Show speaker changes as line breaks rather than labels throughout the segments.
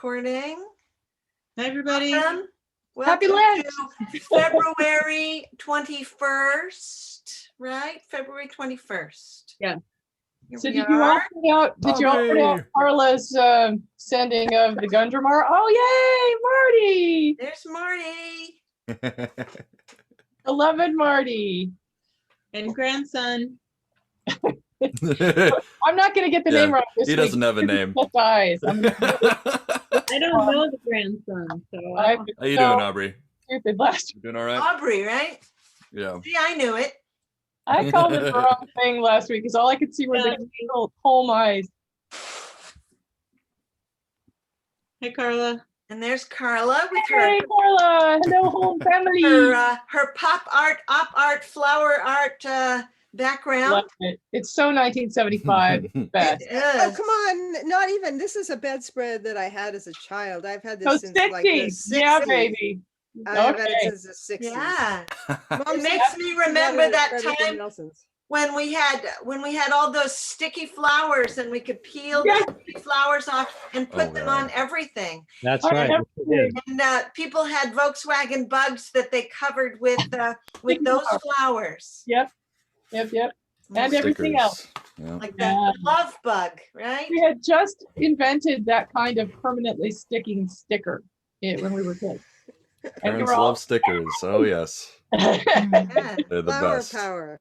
recording.
Hi, everybody.
Welcome.
Happy Lent.
To February 21st, right? February 21st.
Yeah.
Here
So
we
did you all
are.
put out? Did you all put out Carla's sending of the Gundramar? Oh yay, Marty!
There's Marty.
Beloved Marty.
And grandson.
I'm not going to get the name right this
He
week.
doesn't have a name.
Just eyes.
I don't know the grandson, so
How you doing, Aubrey?
Stupid last.
You doing all right?
Aubrey, right?
Yeah.
See, I knew it.
I called it the wrong thing last week because all I could see were the little home eyes.
Hi, Carla.
And there's Carla with
Hey, Carla. Hello, home family.
her pop art, op art, flower art background.
Love it. It's so 1975. Best.
It is.
Oh, come on. Not even. This is a bedspread that I had as a child. I've had this
So
since like the 60s.
Yeah, baby.
I've had it
Okay.
since the 60s.
Yeah.
Mom
It makes me remember that
better than
time
Nelson's.
when we had all those sticky flowers and we could peel
Yes.
the sticky flowers off and put
Oh,
them
wow.
on everything.
That's
I
right.
have
Yes,
to-
And people had Volkswagen bugs that they covered with
Sticky
those
flowers.
flowers.
Yep. And everything
Stickers.
else.
Yeah.
Like
Yeah.
the love bug, right?
We had just invented that kind of permanently sticking sticker when we were kids. And we
Parents
were all
love stickers. Oh yes,
Yeah.
they're the
Flower
best.
power.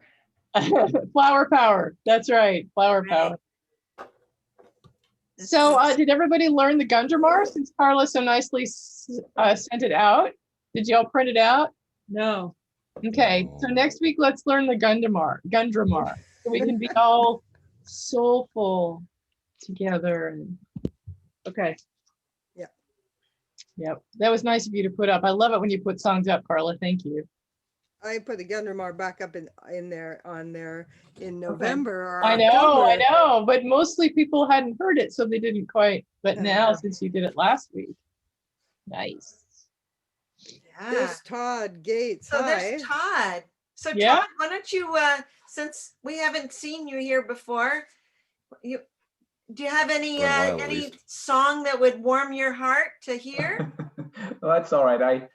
flower power. That's right. Flower
Right.
power. So did everybody learn the Gundramar since Carla so nicely sent it out? Did y'all print it out?
No.
Okay, so next week let's learn the Gundramar, so we can be all soulful together. Okay. Yep, that was nice of you to put up. I love it when you put songs up, Carla. Thank you.
I put the Gundramar back up in there in November. Or
I
October.
know, but mostly people hadn't heard it, so they didn't quite. But now, since you did it last week, nice.
Yeah.
There's Todd Gates.
So
Hi.
there's Todd. So
Yeah.
Todd, why don't you, since we haven't seen you here before, do you have any
For a while, at
any
least.
song that would warm your heart to hear?
Well, that's all right. I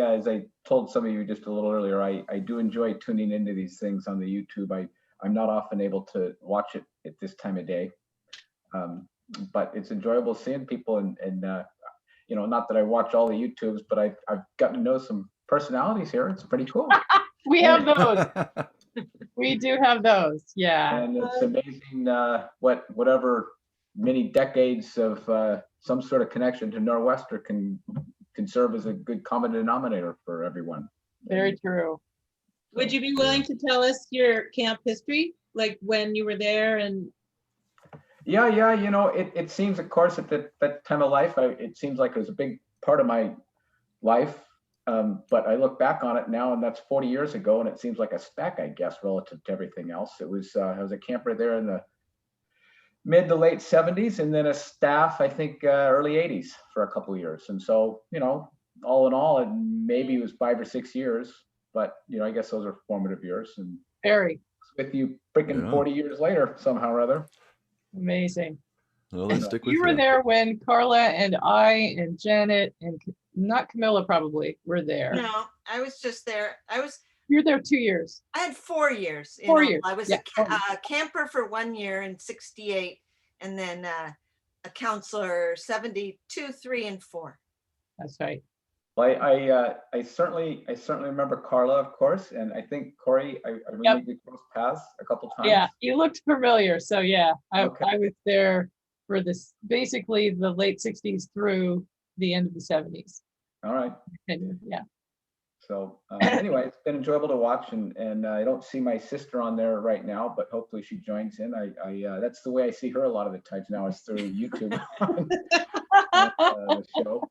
as I told some of you just a little earlier, I do enjoy tuning into these things on the YouTube. I'm not often able to watch it at this time of day, but it's enjoyable seeing people and you know, not that I watch all the YouTubes, but I've gotten to know some personalities here. It's pretty cool.
We have those. We do have those. Yeah.
And it's amazing whatever many decades of some sort of connection to Nor'wester can serve as a good common denominator for everyone.
Very true.
Would you be willing to tell us your camp history, like when you were there and?
Yeah. You know, it seems, of course, at that time of life, it seems like it was a big part of my life. But I look back on it now, and that's 40 years ago, and it seems like a speck, I guess, relative to everything else. It was I was a camper there in the mid to late 70s, and then a staff, I think, early 80s for a couple of years. And so, you know, all in all, maybe it was 5 or 6 years, but you know, I guess those are formative years. And
Very
with you freaking
Yeah.
40 years later, somehow or other.
amazing.
Well, they stick with
You were there when Carla and I and Janet and not Camilla probably were there.
No, I was just there.
You were there 2 years.
I had 4 years. in
4
all.
years,
I was
yeah,
a camper for 1 year in 68, and then a counselor 72, 3, and 4.
That's right.
Well, I certainly remember Carla, of course, and I think Corey. I remember we crossed paths a couple times.
Yeah, you looked familiar. So yeah,
Okay.
I was there for this basically the late 60s through the end of the 70s.
All right.
And, yeah.
So anyway, it's been enjoyable to watch, and I don't see my sister on there right now, but hopefully she joins in. I that's the way I see her a lot of the times now is through YouTube on the show,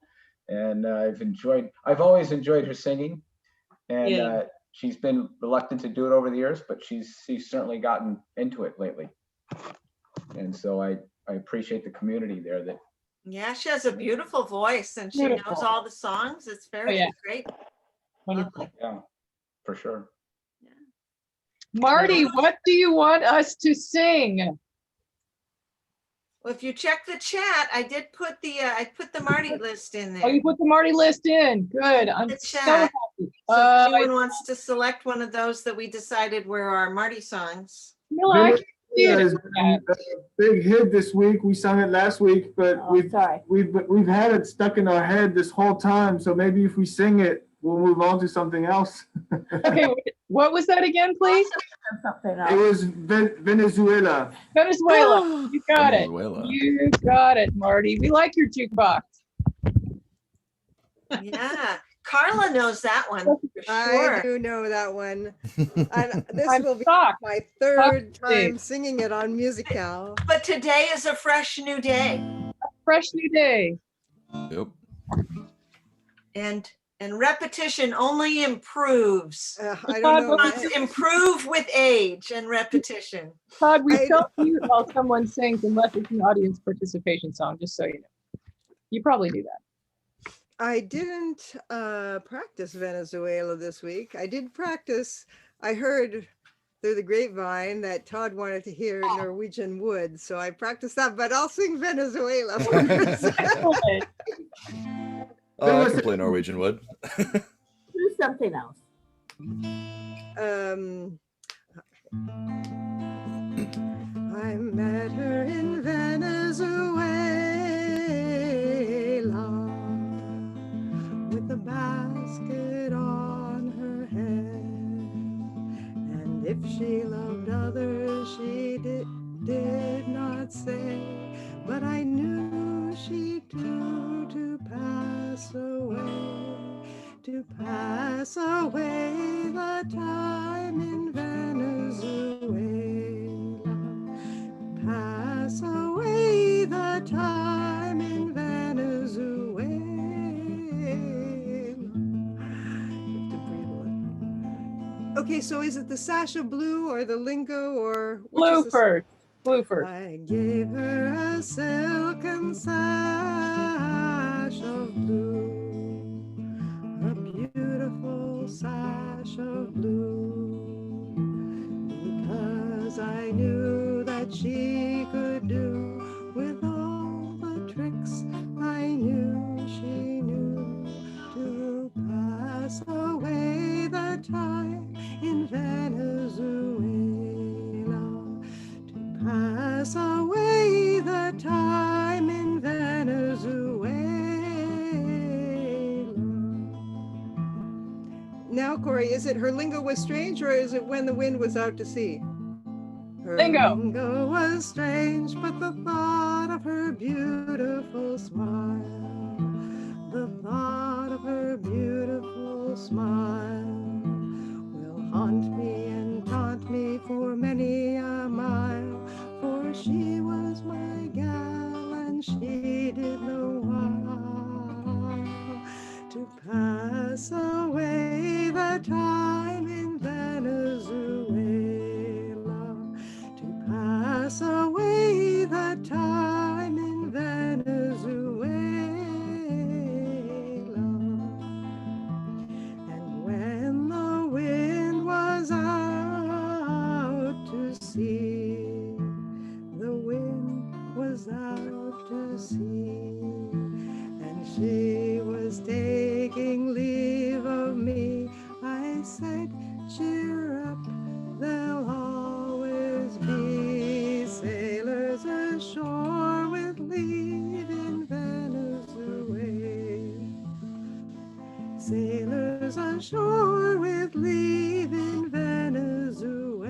and I've always enjoyed her singing, and
Yeah.
she's been reluctant to do it over the years, but she's certainly gotten into it lately, and so I appreciate the community there that.
Yeah, she has a beautiful voice, and she
Beautiful.
knows all the songs. It's very
yeah.
great.
Wonderful.
Lovely.
Yeah, for sure.
Marty, what do you want us to sing?
Well, if you check the chat, I did put I put the Marty list in
Oh,
there.
you put the Marty list in. Good. I'm
The
so
chat.
happy.
So if anyone wants to select one of those that we decided were our Marty songs.
Camilla, I can't see it.
Has been a big hit this week. We sung it last week, but
Sorry.
we've had it stuck in our head this whole time. So maybe if we sing it, we'll move on to something else.
Okay, what was that again, please?
It was Venezuela.
Venezuela. You got it.
Venezuela.
You got it, Marty. We like your jukebox.
Yeah, Carla knows that one for
I
sure.
do know that one. And this
I'm
will be
shocked.
my third
Shocked.
time singing it on Musicale.
But today is a fresh new day,
Fresh new day.
Yep.
and repetition only improves.
I don't know.
Must improve with age and repetition.
Todd, we
I-
don't mute while someone sings unless it's an audience participation song, just so you know. You probably do that.
I didn't practice Venezuela this week. I did practice. I heard through the grapevine that Todd wanted to hear Norwegian Wood, so I practiced that, but I'll sing Venezuela first.
Excellent.
Oh, I can play Norwegian Wood.
Do something else.
I met her in Venezuela with a basket on her head, and if she loved others she did not say, but I knew she'd do to pass away the time in Venezuela. Pass away the time in Venezuela. You have to breathe a little. Okay, so is it the Sasha Blue or the Lingo or which is
Blue
the-
first. Blue first.
I gave her a silken sash of blue, a beautiful sash of blue, because I knew that she could do with all the tricks I knew she knew to pass away the time in Venezuela, to pass away the time in Venezuela. Now, Corey, is it her lingo was strange or is it when the wind was out to sea? Her
Lingo.
lingo was strange, but the thought of her beautiful smile, the thought of her beautiful smile will haunt me and taunt me for many a mile, for she was my gal and she did no while to pass away the time in Venezuela, to pass away the time in Venezuela. And when the wind was out to sea, the wind was out to sea, and she was taking leave of me, I said, cheer up, there'll always be sailors ashore with leave in Venezuela. Sailors ashore with leave in Venezuela.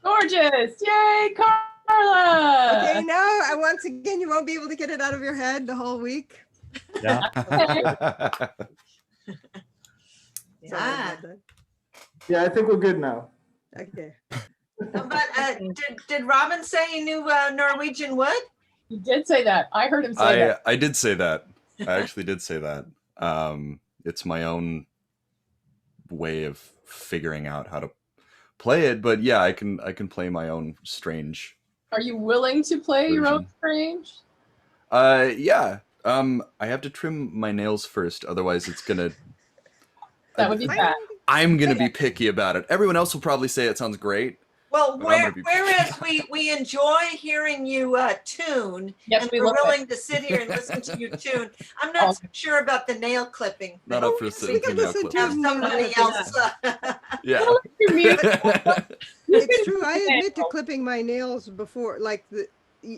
Gorgeous. Yay, Carla.
Okay, now once again, you won't be able to get it out of your head the whole week.
Yeah.
Yeah, I think we're good now.
Okay.
But did Robin say he knew Norwegian Wood?
He did say that. I heard him say that.
I did say that. I actually did say that. It's my own way of figuring out how to play it, but yeah, I can play my own strange.
Are you willing to play your own
Version.
strange?
Yeah. I have to trim my nails first, otherwise it's gonna.
That would be bad.
I'm gonna be picky about it. Everyone else will probably say it sounds great.
Well,
But I'm gonna be-
whereas we enjoy hearing you tune,
Yes,
and
we
we're
love it.
willing to sit here and listen to you tune. I'm not so sure about the nail clipping.
Not
thing.
up for
We
sitting
could
through nail
listen to
clipping.
have somebody else.
Yeah.
It's true. I admit to clipping my nails before, like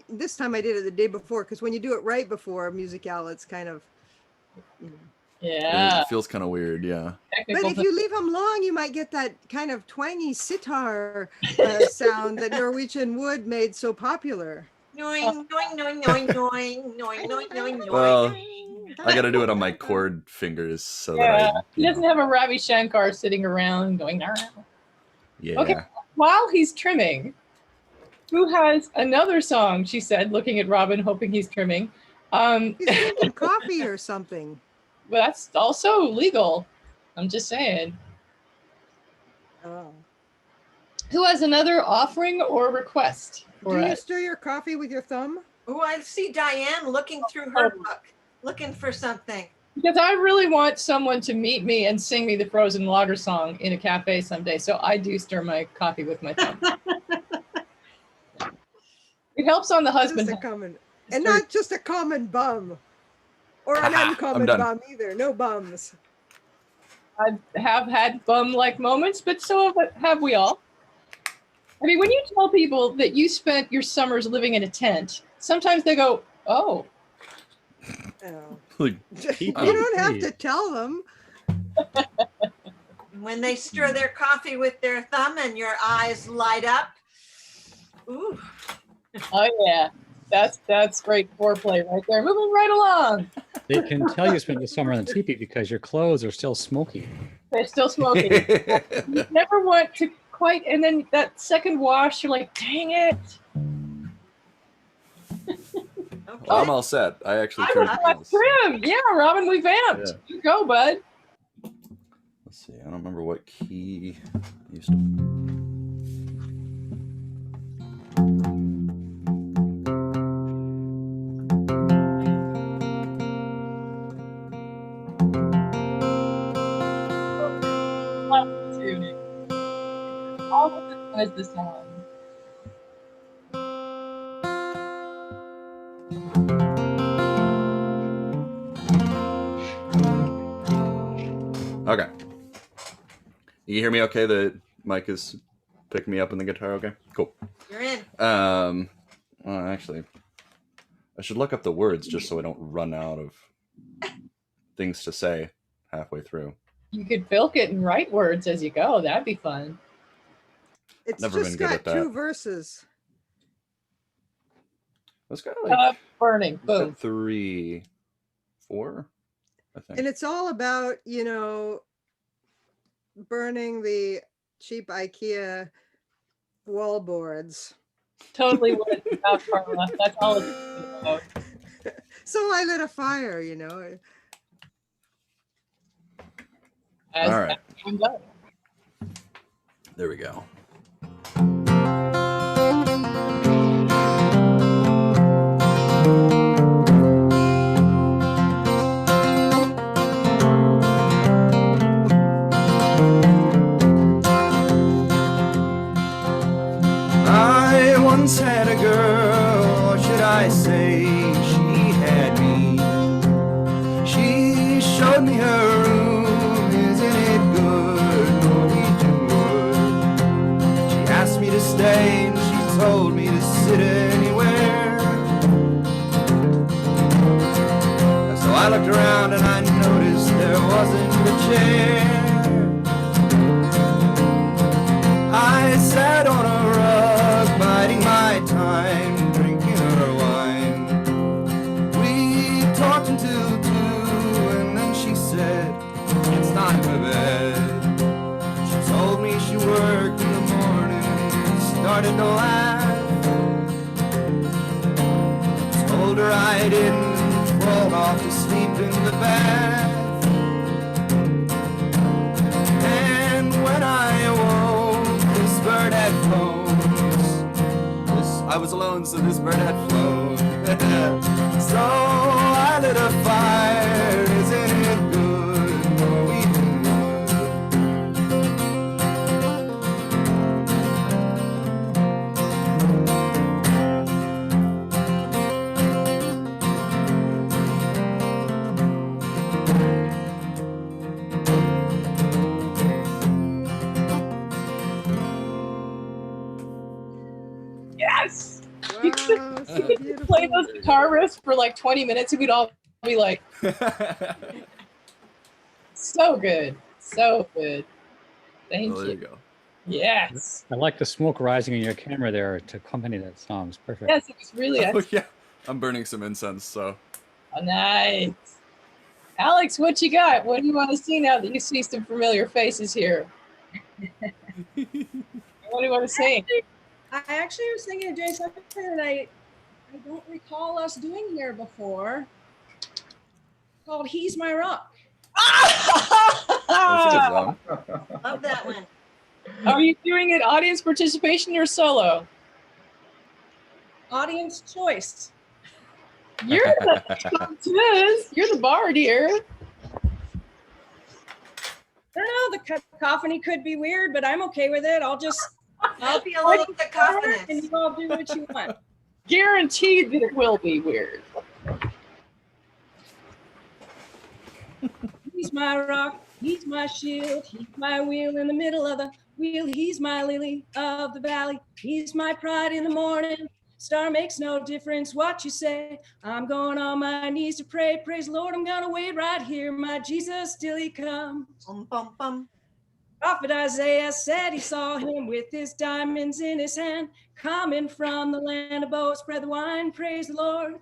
this time I did it the day before, because when you do it right before Musicale, it's kind of, you know.
Yeah.
It feels kind of weird, yeah.
But if you leave them long, you might get that kind of twangy sitar sound that Norwegian wood made so popular.
Noing, noing, noing, noing, noing, noing, noing, noing,
Well,
noing.
I gotta do it on my cord fingers so
Yeah.
that I.
He doesn't have a Ravi Shankar sitting around going, "Nah."
Yeah.
Okay. While he's trimming, who has another song, she said, looking at Robin, hoping he's trimming.
He's drinking coffee or something.
But that's also legal. I'm just saying.
Oh.
Who has another offering or request
Do
for
you
us?
stir your coffee with your thumb?
Oh, I see Diane looking through her book, looking for something.
Because I really want someone to meet me and sing me the Frozen Lager song in a cafe someday. So I do stir my coffee with my thumb. It helps on the husband.
Just a common, and not just a common bum. Or an uncommon
done.
bum either. No bums.
I have had bum-like moments, but so have we all. I mean, when you tell people that you spent your summers living in a tent, sometimes they go, "Oh."
Oh.
Like,
You don't have to tell them.
When they stir their coffee with their thumb and your eyes light up. Ooh.
Oh yeah, that's great foreplay right there. Moving right along.
They can tell you spent the summer on the teepee because your clothes are still smoky.
They're still smoking. You never want to quite, and then that second wash, you're like, dang it.
Well, I'm all set. I actually turned
Trim. Yeah, Robin, we vamped.
Yeah.
You go, bud.
Let's see. I don't remember what key I used to.
All of it was the song.
Okay. You hear me okay? The mic is picking me up on the guitar okay? Cool.
You're in.
Well, actually, I should look up the words just so I don't run out of things to say halfway through.
You could bilk it and write words as you go. That'd be fun.
It's
Never
just
been good
got
at
two
that.
verses.
That's kind of like
Burning. Boom.
3, 4, I think.
And it's all about, you know, burning the cheap IKEA wallboards.
Totally would. Without Carla. That's all it's about.
So I lit a fire, you know.
As
All right.
I'm done.
There we go. I once had a girl, or should I say she had me. She showed me her room, isn't it good, Norwegian wood. She asked me to stay and she told me to sit anywhere. So I looked around and I noticed there wasn't a chair. I sat on a rug, biding my time, drinking her wine. We talked until 2, and then she said, it's time for bed. She told me she worked in the morning and started to laugh. Told her I didn't fall off to sleep in the bath. And when I awoke, this bird had flown. I was alone, so this bird had flown. So I lit a fire, isn't it good, Norwegian wood?
yes. You could
Wow, so
play
beautiful.
those guitar riffs for like 20 minutes and we'd all be like, so good. So good. Thank
Well, there you
you.
go.
Yes.
I like the smoke rising in your camera there to accompany that song. It's perfect.
Yes, it was really
Oh yeah, I'm burning some incense, so
nice. Alex, what you got? What do you want to see now that you see some familiar faces here? What do you want to say?
I actually was thinking of doing something that I don't recall us doing here before, called He's My Rock.
that's a good song.
Love that one.
Are you doing it audience participation or solo?
Audience choice.
You're the You're the bard here.
I don't know, the cacophony could be weird, but I'm okay with it. I'll
be a little
and
cacophonous.
you all do what you want.
Guaranteed that it will be weird.
He's my rock, he's my shield, he's my wheel in the middle of the wheel, he's my lily of the valley, he's my pride in the morning. Star makes no difference what you say. I'm going on my knees to pray. Praise the Lord, I'm gonna wait right here. My Jesus, till he comes.
Bum, bum, bum.
Prophet Isaiah said he saw him with his diamonds in his hand, coming from the land of bow, spread the wine, praise the Lord.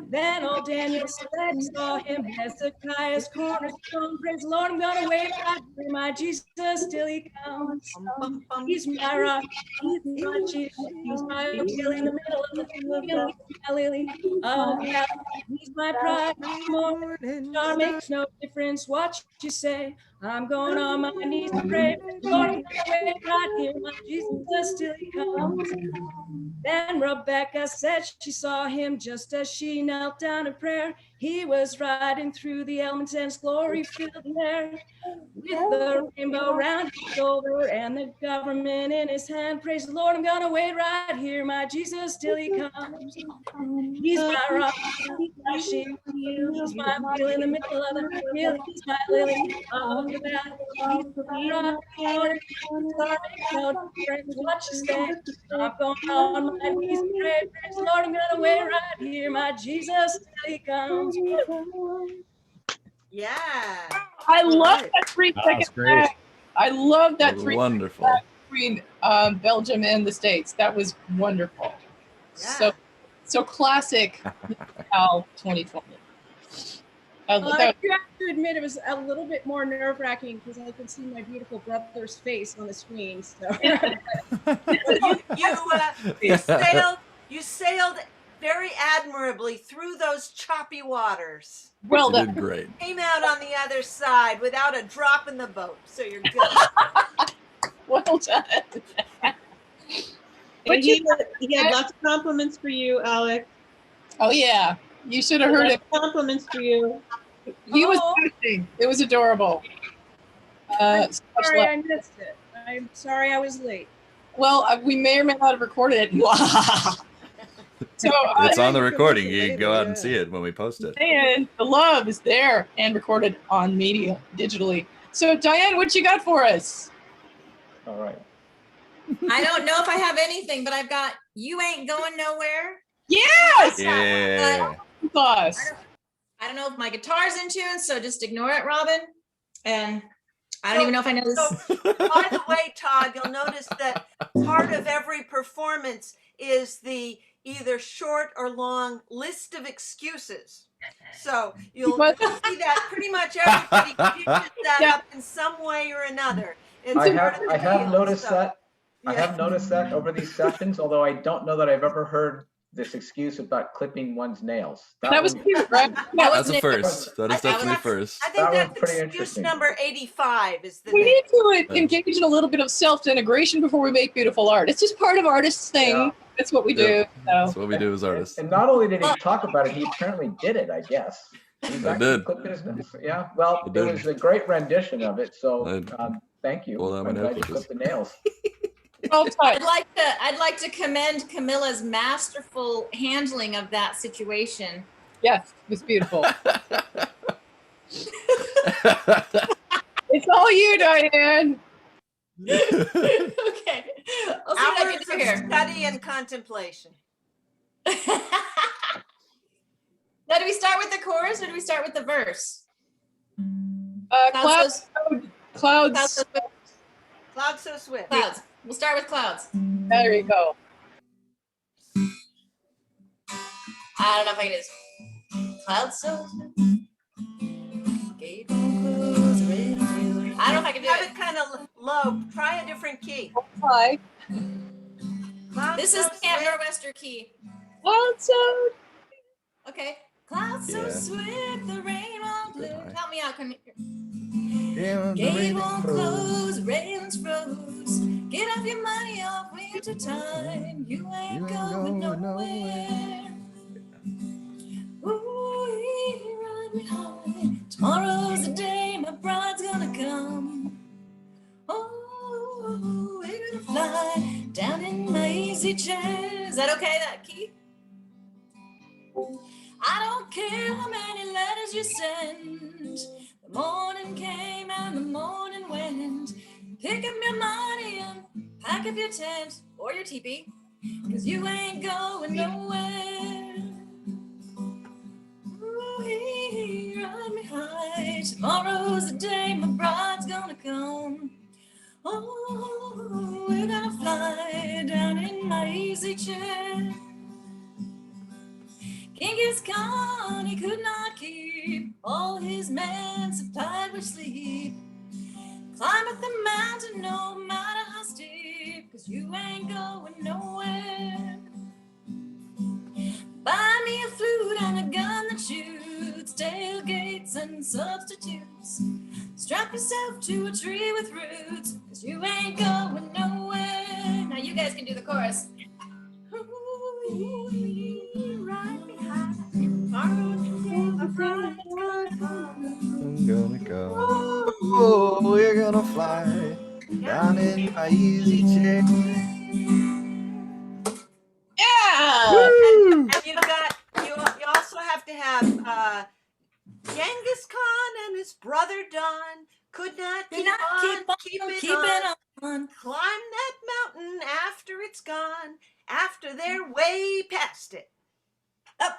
Then old Daniel said he saw him, Hezekiah's cornerstone, praise the Lord, I'm gonna wait right here, my Jesus, till he comes.
Bum, bum, bum.
He's my rock, he's my shield, he's my wheel in the middle of the field, he's my lily of the valley, he's my pride,
Morning
star makes no difference what you say. I'm going on my knees to pray, Lord, I'm gonna wait right here, my Jesus, till he comes. Then Rebecca said she saw him just as she knelt down in prayer. He was riding through the elements and his glory filled the air. With the rainbow round his shoulder and the government in his hand. Praise the Lord, I'm gonna wait right here, my Jesus, till he comes. He's my rock, he's my shield, he's my wheel in the middle of the wheel, he's my lily of the valley, he's my rock, Lord, star makes no difference what you say. I'm going on my knees to pray, praise the Lord, I'm gonna wait right here, my Jesus, till he comes.
Yeah.
I love
right.
that 3
Oh,
second
that's great.
lag. I love that
That was
3
wonderful.
between Belgium and the States. That was wonderful.
Yeah.
So classic Musicale 2020.
I do have to admit it was a little bit more nerve-wracking because I could see my beautiful brother's face on the screen. So
You sailed very admirably through those choppy waters.
Well
You
done.
did great.
Came out on the other side without a drop in the boat, so you're good.
Well done.
And
But
he had lots of compliments for you, Alex.
Oh yeah, you should have heard
Lots
it.
of compliments for you.
He was acting. It was adorable.
I'm
such
sorry
love.
I missed it. I'm sorry I was late.
Well, we may or may not have recorded it. So
It's on the
can
recording.
listen
You can go
later,
out and
yeah.
see it when we post it.
and the love is there and recorded on media digitally. So Diane, what you got for us?
All right.
I don't know if I have anything, but I've got You Ain't Going Nowhere.
Yes,
Yeah.
us.
I don't know if my guitar's in tune, so just ignore it, Robin. And I don't even know if I know this.
So, by the way, Todd, you'll notice that part of every performance is the either short or long list of excuses. So you'll see that pretty much everybody uses that up in some way or another. It's
I
part of the
have
deal,
noticed
so,
that. I
yeah.
have noticed that over these sessions, although I don't know that I've ever heard this excuse about clipping one's nails.
That was
one-
cute, right?
That's a first. That is
I think
definitely a first.
I think
That was
that's
pretty
excuse
interesting.
number 85 is the
We
name.
need to engage in a little bit of self-denigration before we make beautiful art. It's just part of artists' thing.
Yeah.
That's what we
Yeah.
do.
That's
So.
what we do as artists.
And not only did he talk about it, he apparently did it, I guess. He's
I
actually
did.
clipped his nails. Yeah, well,
I
it
did.
was a great rendition of it, so
I
thank you.
pulled out my
I'm
nail
glad you
clippers.
clipped the nails.
Well done.
I'd like to commend Camilla's masterful handling of that situation.
Yes, it was beautiful. It's all you, Diane.
Okay. I'll see what I
Hours
can do
of
here.
study and contemplation.
Now, do we start with the chorus or do we start with the verse?
Clouds,
Clouds
clouds.
so swift.
Clouds so swift.
Clouds. We'll start with clouds.
There you go.
I don't know if I can do this. Clouds so swift. Gate won't close, rain will feel. I don't know if I can do
Have
it.
it kind of low. Try a different key.
Hi.
Clouds
This
so
is the Camp
swift.
Nor'wester key.
Clouds so.
Okay. Clouds so
Yeah.
swift, the rain won't
Good
lift.
night.
Help me out. Come here.
Yeah, the
Gate
rain
won't
froze.
close, railings froze. Get off your money off winter time. You ain't going nowhere. Ooh, ride me high. Tomorrow's the day my bride's gonna come. Oh, we're gonna fly down in my easy chair. Is that okay, that key? I don't care how many letters you send. The morning came and the morning went. Pick up your money and pack up your tent or your teepee, 'cause you ain't going nowhere. Ooh, ride me high. Tomorrow's the day my bride's gonna come. Oh, we're gonna fly down in my easy chair. Genghis Khan, he could not keep all his men supplied with sleep. Climb up the mountain no matter how steep, 'cause you ain't going nowhere. Buy me a flute and a gun that shoots, tailgates and substitutes. Strap yourself to a tree with roots, 'cause you ain't going nowhere. Now you guys can do the chorus. Ooh, ride me high. Tomorrow's the day my bride's gonna come.
I'm gonna go. Oh, we're gonna fly down in my easy chair.
Yeah.
Woo!
And you also have to have Genghis Khan and his brother Don could not keep on keeping on. Climb that mountain after it's gone. After they're way past it.
I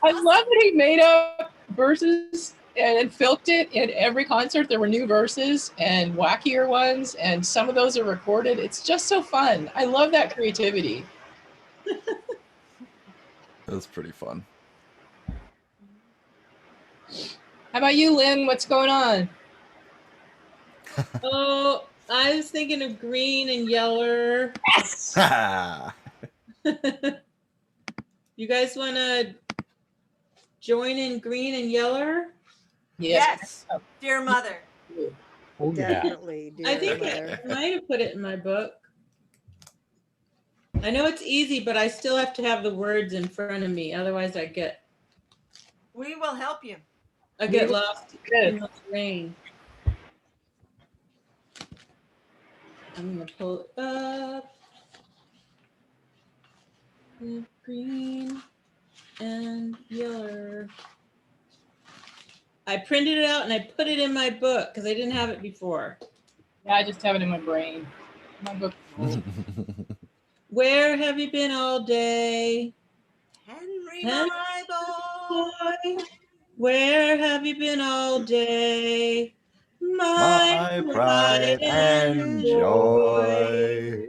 love that he made up verses and filked it in every concert. There were new verses and wackier ones, and some of those are recorded. It's just so fun. I love that creativity.
That was pretty fun.
How about you, Lynn? What's going on?
Oh, I was thinking of green and yeller. You guys want to join in green and yeller?
Yes, dear mother.
Oh, yeah.
Definitely, dear
I think
mother.
I might have put it in my book. I know it's easy, but I still have to have the words in front of me. Otherwise,
We will help you.
I get lost in the rain. I'm gonna pull it up. Green and yellow. I printed it out and I put it in my book because I didn't have it before.
Yeah, I just have it in my brain. My book.
Where have you been all day?
Henry, my boy.
Where have you been all day?
My pride and joy.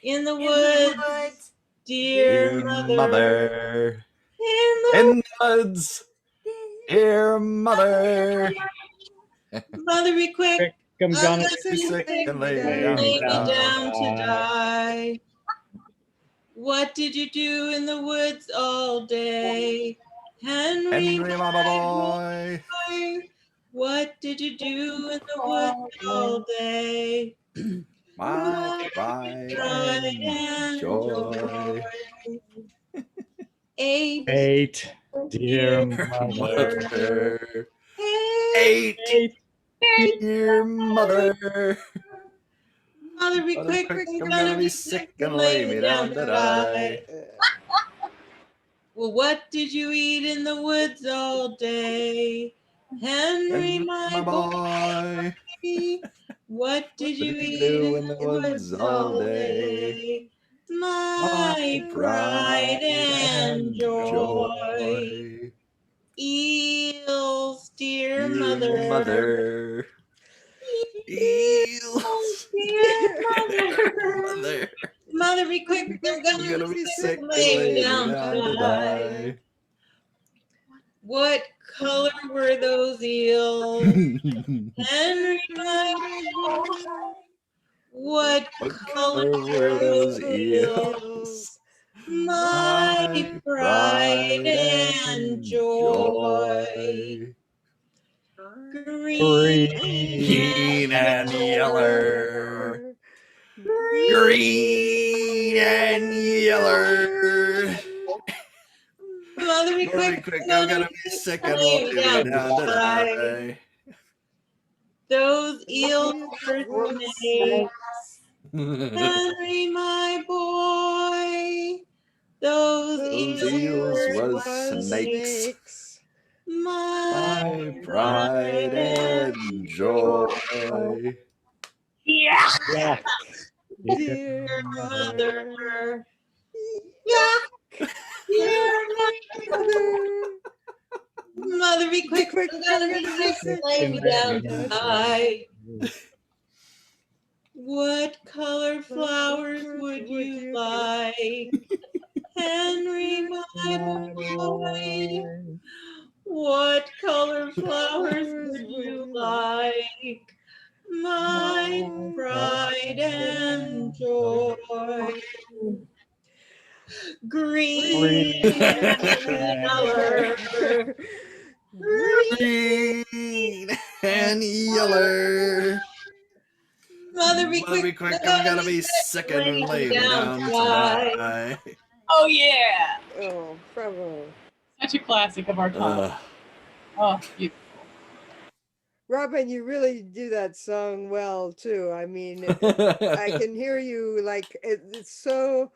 In the woods, dear mother.
In the woods, dear mother.
Mother, be quick.
I'm gonna
be sick and lay
me
down
down to die. What did you do in the woods all day? Henry,
my boy.
What did you do in the woods all day?
My pride and joy.
8,
dear mother.
8, dear mother.
Mother, be
Mother,
quick,
I'm gonna be sick and lay me down to die.
Well, what did you eat in the woods all day? Henry, my boy. What did you eat
do
in the woods all day? My pride and joy. Eels, dear mother.
Mother. Eels.
Dear mother.
Mother.
Mother, be quick. I'm
gonna be sick and
lay
lay
me
me
down
down
to
to
die.
die.
What color were those eels? Henry, my boy. What color were those eels? My pride and joy.
Green and yeller. Green and yeller.
Mother, be quick.
I'm gonna be sick and lay me down to die.
Those eels were snakes. Henry, my boy. Those eels
was snakes. My pride and joy.
Yeah.
Yeah.
Dear mother. Yeah. Dear mother. Mother, be quick. I'm gonna be sick and lay me down to die. What color flowers would you like? Henry, my boy. What color flowers would you like? My pride and joy. Green and yellow.
Green and yeller.
Mother, be quick.
I'm gonna be sick and lay me down to die.
Oh yeah.
Oh, bravo.
Such a classic of our time. Oh, beautiful.
Robin, you really do that song well too. I mean, I can hear you like it's so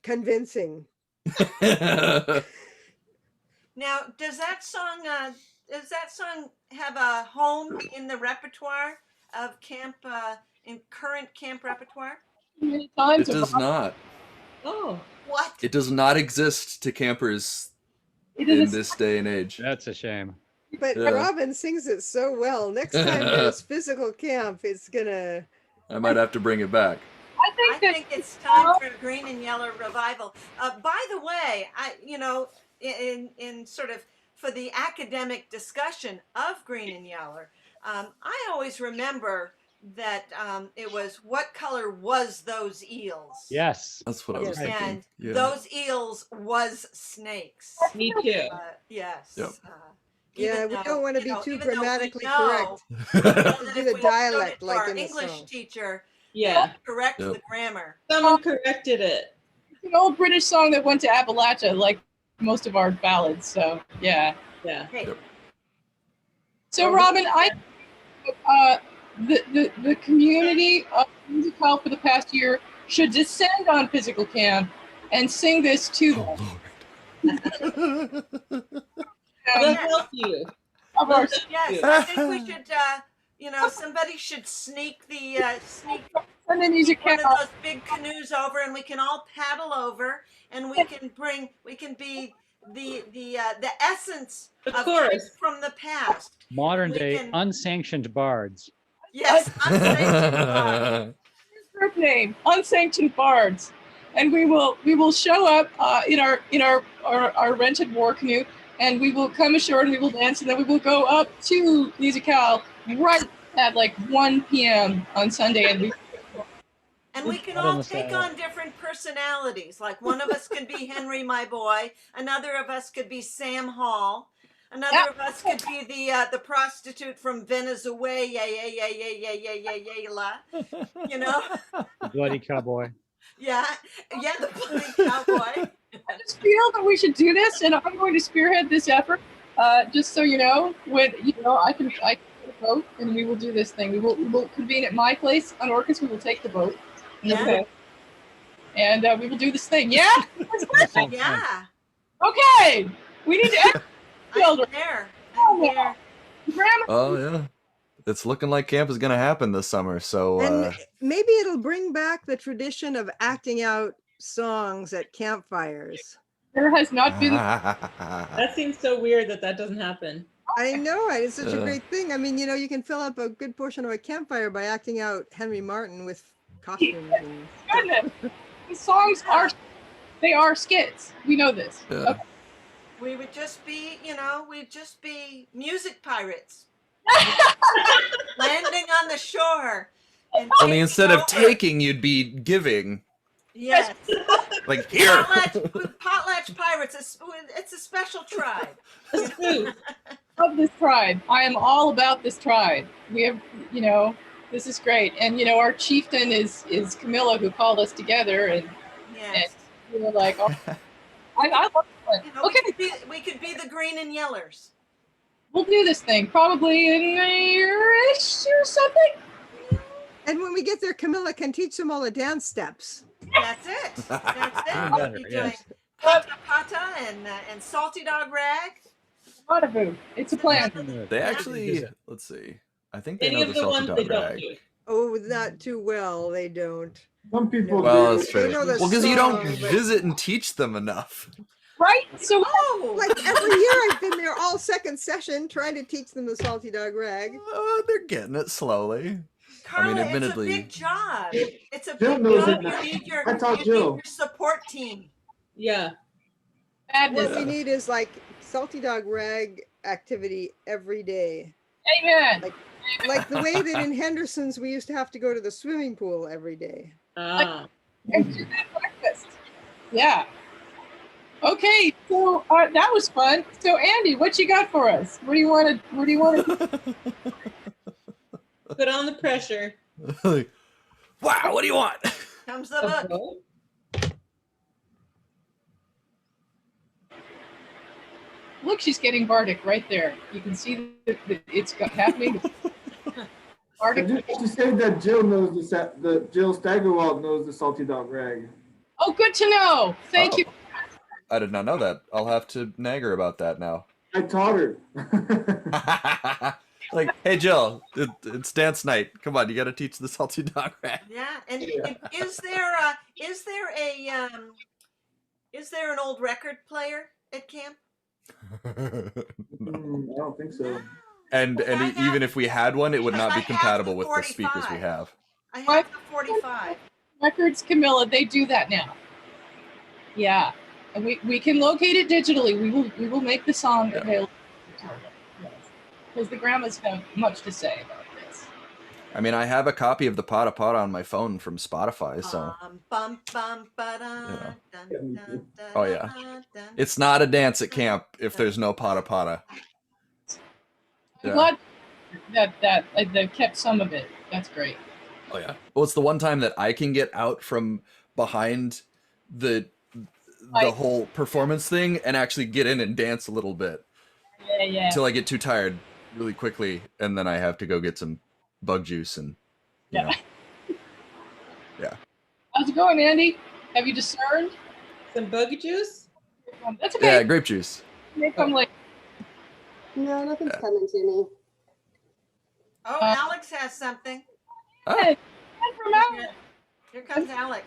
convincing.
Now, does that song have a home in the repertoire of camp, in current camp repertoire?
Many times
It does not.
Oh,
what?
It does not exist to campers
It
in
is
this day and age.
That's a shame.
But
Yeah.
Robin sings it so well. Next time there's physical camp, it's gonna.
I might have to bring it back.
I think it's time for a green and yellow revival. By the way, in sort of for the academic discussion of green and yellow, I always remember that it was what color was those eels?
Yes.
That's what I was thinking.
And
Yeah.
those eels was snakes.
Me too.
Yes.
Yep.
Yeah, we don't want to be too
even though we
grammatically
know
correct.
that
Do
if
the
we showed
dialect
it to
like
our
in the
English
song.
teacher,
Yeah.
correct
Yep.
the grammar.
Someone corrected it.
It's an old British song that went to Appalachia, like most of our ballads. So yeah.
Yeah.
Hey,
Yep.
So Robin, the community of Musicale for the past year should descend on physical camp and sing this to them.
We'll help you.
Of our,
yes, I think we should. Somebody should sneak
and the music
one of those big canoes over, and we can all paddle over, and we can be the essence
Of
of
course.
kids from the past.
Modern
We
day
can-
unsanctioned bards.
Yes, unsanctioned bond.
group name, Unsanctioned Bards, and we will show up in our rented war canoe, and we will come ashore and we will dance, and then we will go up to Musicale right at like 1 p.m. on Sunday, and
we can
Out on
all
the
take
side.
on different personalities. Like one of us could be Henry, my boy. Another of us could be Sam Hall. Another of us could be the prostitute from Venezuela. You know?
Bloody cowboy.
Yeah, the bloody cowboy.
I just feel that we should do this, and I'm going to spearhead this effort. Just so you know, I can take a boat, and we will do this thing. We will convene at my place on Orcas. We will take the boat.
Yeah.
And we will do this thing. Yeah.
Yeah.
Okay. We need to.
I'm there.
Grandma.
Oh yeah. it's looking like camp is going to happen this summer. So
And maybe it'll bring back the tradition of acting out songs at campfires.
There has not been.
That seems so weird that doesn't happen.
I know, it's such a great thing. I mean, you can fill up a good portion of a campfire by acting out Henry Martin with costumes. And
Goodness. The songs they are skits. We know this. Okay.
We would just be, we'd just be music pirates. Landing on the shore. And
only instead of taking, you'd be giving.
Yes.
Like here.
Potlatch pirates. It's a special tribe.
Of this tribe. I am all about this tribe. We have, this is great. And, our chieftain is Camilla, who called us together. And,
yes.
and we were like, oh, I love it.
Okay. We could be the green and yellers.
We'll do this thing probably in a year-ish or something.
And when we get there, Camilla can teach them all the dance steps.
That's it. We'll be doing pata pata and salty dog rag.
It's a plan.
They actually, let's see. I think they
Any
know
of
the
the
salty
ones
dog
they don't
rag.
do.
Oh, not too well. They don't.
Some people
Well,
do.
that's true.
They know the
Well, because you don't
song, but-
visit and teach them enough.
Right? So
like every year I've been there all second session trying to teach them the salty dog rag.
They're getting it slowly.
Carla,
admittedly,
it's a big job. It's a
Jill
big
knows
job.
it.
You need your,
I taught
you
Jill.
need your support team.
Yeah.
What we need is like salty dog rag activity every day.
Amen.
Like the way that in Henderson's we used to have to go to the swimming pool every day.
Ah.
Breakfast. Yeah. Okay, so that was fun. So Andy, what you got for us? What do you want to?
Put on the pressure.
Like, wow, what do you want?
Comes the book.
Look, she's getting Bardic right there. You can see that it's happening. Bardic.
She said that Jill knows the Jill Steigerwald knows the salty dog rag.
Oh, good to know. Thank you.
I did not know that. I'll have to nag her about that now.
I taught her.
Like, hey Jill, it's dance night. Come on, you got to teach the salty dog rag.
Yeah, and is there an old record player at camp?
I don't think so.
And even if we had one, it would not be compatible with the
45.
speakers we have.
I have the 45.
Records, Camilla, they do that now. Yeah, and we can locate it digitally. We will make the song available. Because the grandmas have much to say about this.
I mean, I have a copy of the Pata Pata on my phone from Spotify, so. Oh yeah, it's not a dance at camp if there's no Pata Pata.
I'm glad that they've kept some of it. That's great.
Oh yeah. Well, it's the one time that I can get out from behind the whole performance thing and actually get in and dance a little bit.
Yeah.
Until I get too tired really quickly, and then I have to go get some bug juice and you know. Yeah.
How's it going, Andy? Have you discerned?
Some bug juice?
That's okay.
Yeah, grape juice.
May come later.
No, nothing's coming to me.
Oh, Alex has something.
Hey, from Alex.
Here comes Alex.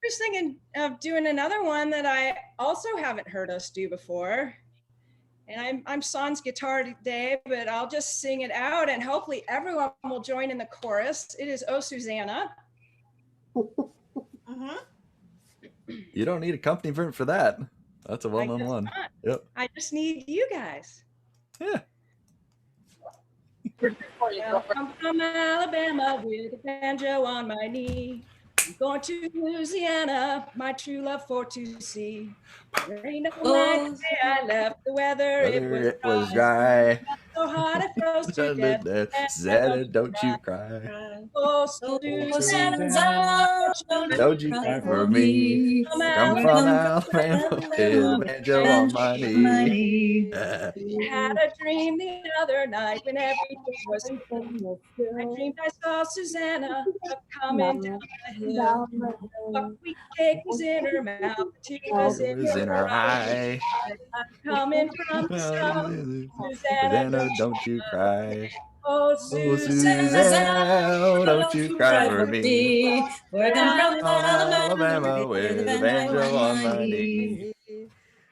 Just thinking of doing another one that I also haven't heard us do before. And I'm sans guitar today, but I'll just sing it out and hopefully everyone will join in the chorus. It is Oh Susanna.
You don't need accompaniment for that. That's a well-known one. Yep.
I just need you guys.
Yeah.
I'm from Alabama with a banjo on my knee. I'm going to Louisiana, my true love for to see. There ain't no night day I left the weather.
It was dry.
So hot it froze to death.
Said, don't you cry.
Oh, Susanna,
Don't you cry for me. Come from Alabama with a banjo on my knee.
Had a dream the other night when everything was still. I dreamed I saw Susanna coming down the hill. A wheat cake was in her mouth, a tear was in
Was in her
her eye.
eye.
I'm coming from the south, Susanna,
Susanna, don't you cry.
oh,
Oh,
Susanna,
Susanna, don't you cry for me.
Where I come from,
Alabama with a banjo on my knee.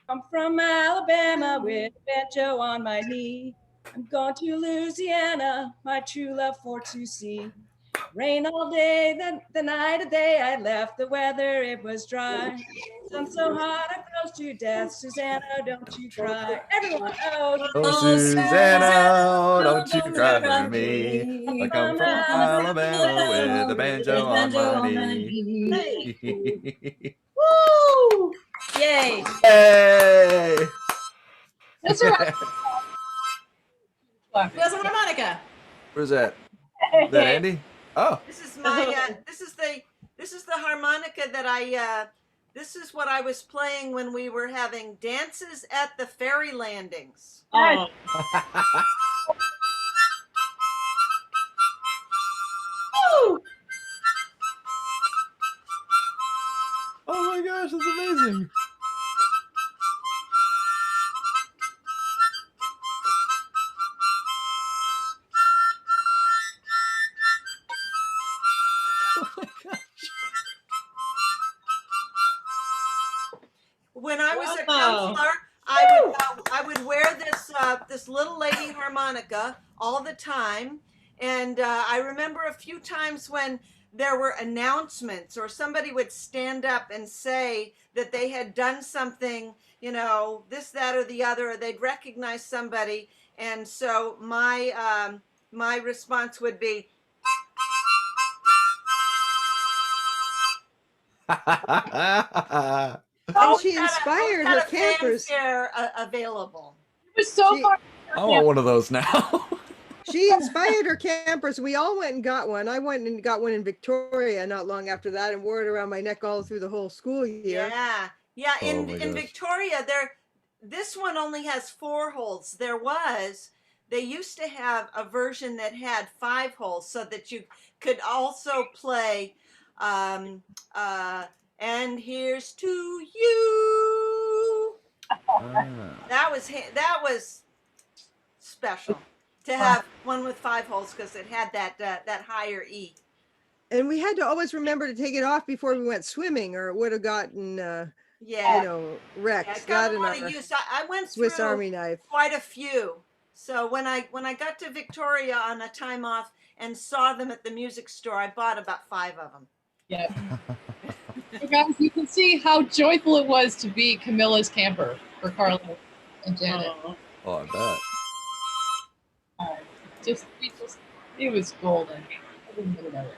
I'm from Alabama with a banjo on my knee. I'm going to Louisiana, my true love for to see. Rain all day, the night of day I left, the weather it was dry. Sun so hot I froze to death. Susanna, don't you cry. Everyone,
Oh, Susanna, don't you cry for me. I come from Alabama with a banjo on my knee.
Woo! Yay!
Hey!
That's right.
Who has a harmonica?
Where's that? Is that Andy? Oh.
This is my this is the harmonica that this is what I was playing when we were having dances at the ferry landings.
Oh.
Oh my gosh, that's amazing.
When I was a
Wow.
counselor, I would wear this little lady harmonica all the time, and I remember a few times when there were announcements or somebody would stand up and say that they had done something, you know, this, that, or the other, or they'd recognize somebody, and so my my response would be.
And she inspired her campers.
Available.
It was so fun.
I want one of those now.
She inspired her campers. We all went and got one. I went and got one in Victoria not long after that and wore it around my neck all through the whole school year.
Yeah. Yeah.
Oh
In
my gosh.
Victoria, this one only has 4 holes. They used to have a version that had 5 holes so that you could also play and here's to you. That was special to have one with 5 holes because it had that higher E.
And we had to always remember to take it off before we went swimming, or it would have gotten wrecked.
Yeah, I went through
Swiss Army knife.
quite a few. So when I got to Victoria on a time off and saw them at the music store, I bought about 5 of them.
Yeah. So guys, you can see how joyful it was to be Camilla's camper for Carla and Janet.
Oh, I bet.
It was golden. I didn't really know it.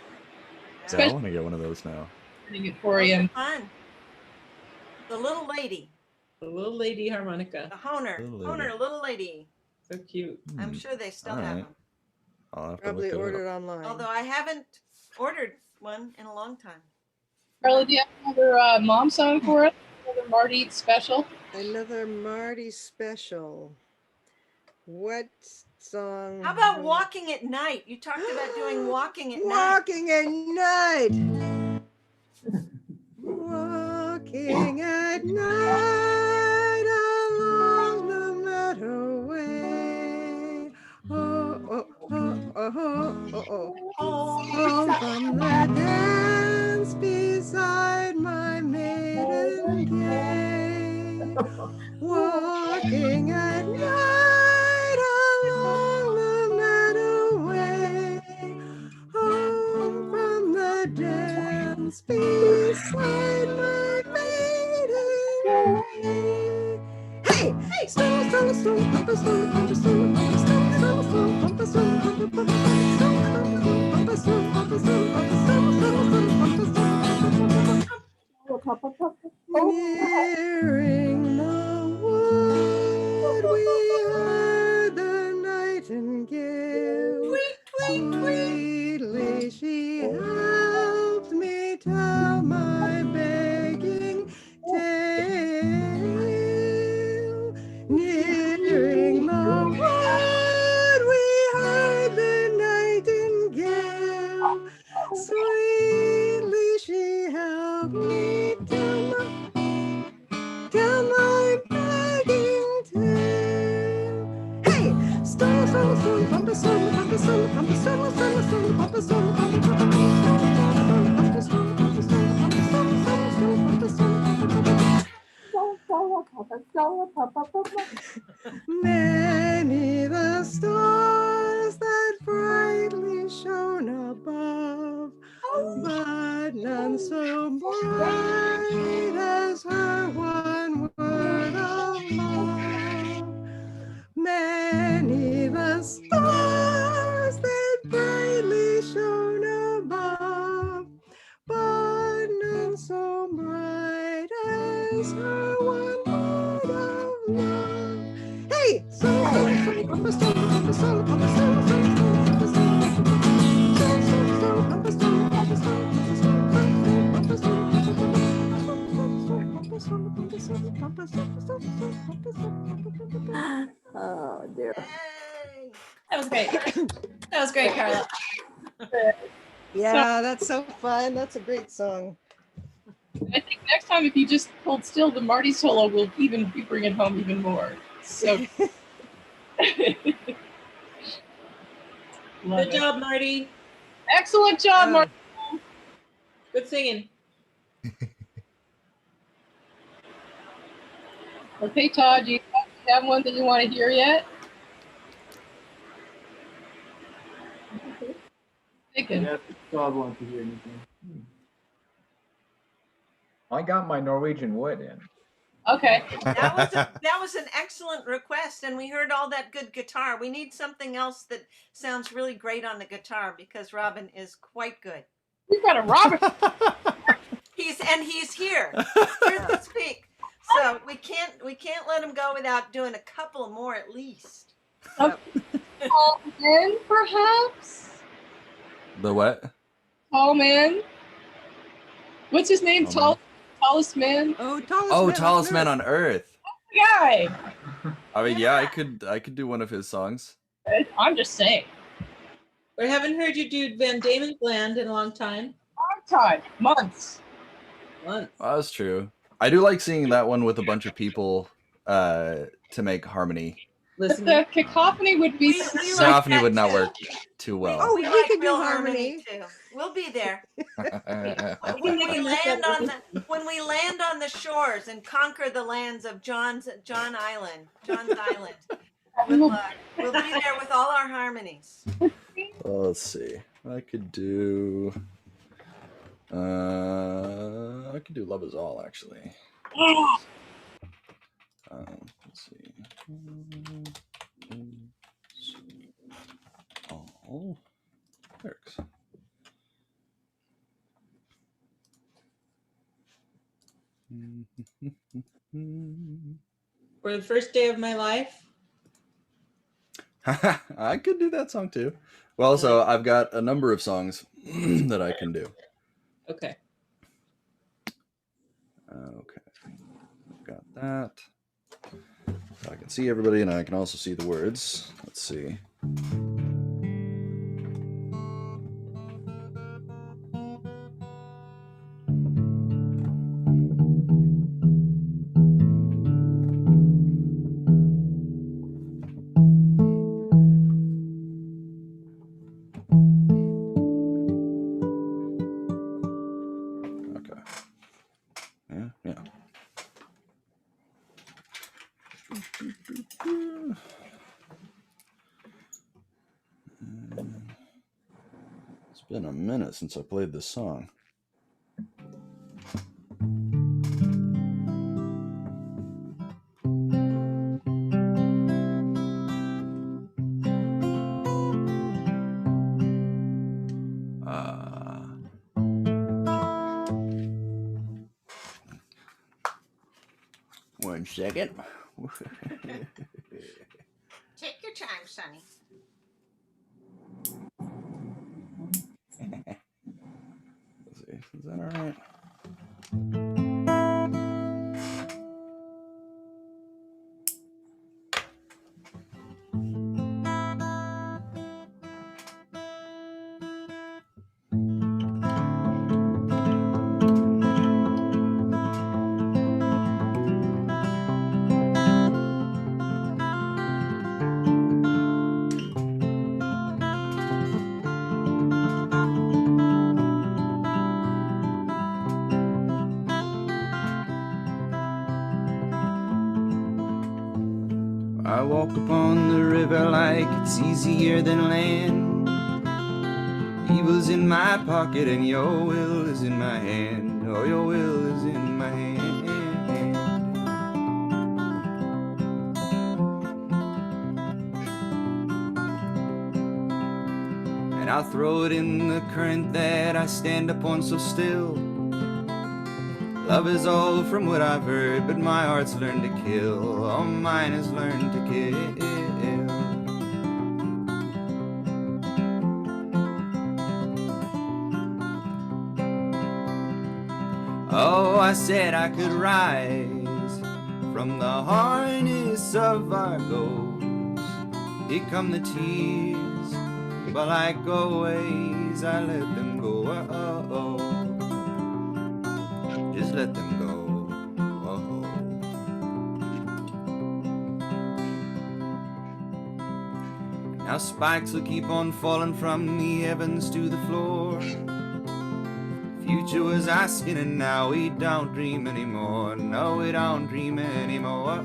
Yeah, I want to get one of those now.
Fun.
The little lady.
The little lady harmonica.
The Honer. Little lady.
So cute.
I'm sure they still
All
have
right.
them.
I'll have to
Probably
look it
ordered
up.
online.
Although I haven't ordered one in a long time.
Carla, do you have another mom song for us? Another Marty special?
Another Marty special. What song?
How about Walking at Night? You talked about doing Walking at Night.
Walking at night. Walking at night along the meadowway. Oh, oh, oh, oh, oh, oh, oh. Home from the dance beside my maiden gay. Walking at night along the meadowway. Home from the dance beside my maiden gay. Hey! Hey! Stone, stone, stone, pumpa, stone, pumpa, stone, pumpa, stone, stone, stone, pumpa, stone, pumpa, pumpa, pumpa, stone, pumpa, stone, pumpa, stone, pumpa, stone, pumpa, stone. Nearing the wood, we heard the nightingale. Tweet, tweet, tweet. Sweetly she helped me tell my begging tale. Nearing the wood, we heard the nightingale. Sweetly she helped me tell my begging tale. Hey! Stone, stone, stone, pump a stone, pump a stone, pump a stone, stone, stone, pump a stone, pump a stone, pump a stone, pump a stone, pump a stone, pump a stone, many the stars that brightly shone above, but none so bright as her one word of love. Many the stars that brightly shone above, but none so bright as her one word of love. Hey, stone, stone, stone, pump a stone, pump a stone, pump a stone, stone, stone, pump a stone, stone, stone, stone, pump a stone, pump a stone, pump a stone, pump a stone, pump a stone,
Oh dear.
That was great. That was great, Carla.
Yeah, that's so fun. That's a great song.
I think next time, if you just hold still, the Marty solo will even be bringing it home even more. So
Good job, Marty.
Excellent job, Marty.
Good singing.
Okay, Todd, do you have one that you want to hear yet?
Yes, Todd wants to hear anything.
I got my Norwegian wood in.
Okay.
That was an excellent request, and we heard all that good guitar. We need something else that sounds really great on the guitar because Robin is quite good.
We've got a Robin.
He's here. He's here to speak. So we can't let him go without doing a couple more at least. So.
Tall man, perhaps.
The what?
Tall man. What's his name? Tallest man.
Oh,
tallest man on earth.
Guy.
I mean, yeah, I could do one of his songs.
I'm just saying.
We haven't heard you do Van Damen's Land in a long time.
Long time. Months.
Well, that's true. I do like seeing that one with a bunch of people to make harmony.
Listen,
the cacophony would be
cacophony would not work too well.
Oh, we
like
could do
real
harmony too. We'll be there. when we land on the shores and conquer the lands of John's Island, we'll be there with all our harmonies.
Well, let's see. I could do Love Is All, actually. Let's see. Oh, lyrics.
For the first day of my life.
I could do that song too. Well, so I've got a number of songs that I can do.
Okay.
Okay. I've got that. So I can see everybody and I can also see the words. Let's see. It's been a minute since I played this song. One second.
Take your time, Sonny.
Let's see. Is that all right?
I walk upon the river like it's easier than land. Evil's in my pocket and your will is in my hand. Oh, your will is in my hand. And I'll throw it in the current that I stand upon so still. Love is all from what I've heard, but my heart's learned to kill. Oh, mine has learned to kill. Oh, I said I could rise from the harness of our ghosts. Here come the tears, but like always, I let them go. Just let them go. Now spikes will keep on falling from the heavens to the floor. Future was asking and now we don't dream anymore. No, we don't dream anymore.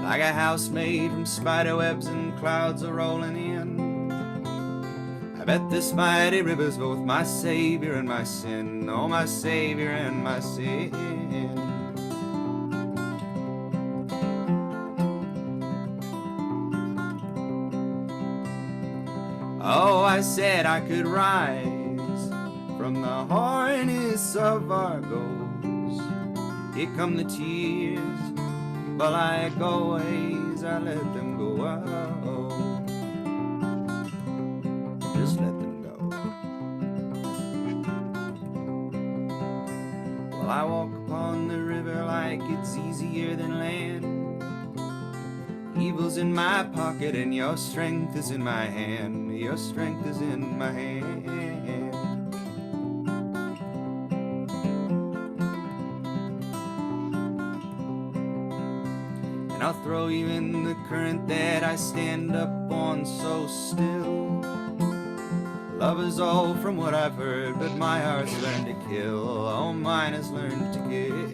Like a house made from spider webs and clouds are rolling in. I bet this mighty river's both my savior and my sin. Oh, my savior and my sin. Oh, I said I could rise from the harness of our ghosts. Here come the tears, but like always, I let them go. Just let them go. Well, I walk upon the river like it's easier than land. Evil's in my pocket and your strength is in my hand. Your strength is in my hand. And I'll throw you in the current that I stand up on so still. Love is all from what I've heard, but my heart's learned to kill. Oh, mine has learned to kill.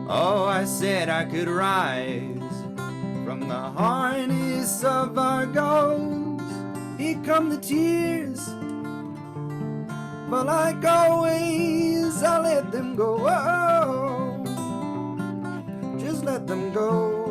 Oh, I said I could rise from the harness of our ghosts. Here come the tears, but like always, I let them go. Just let them go.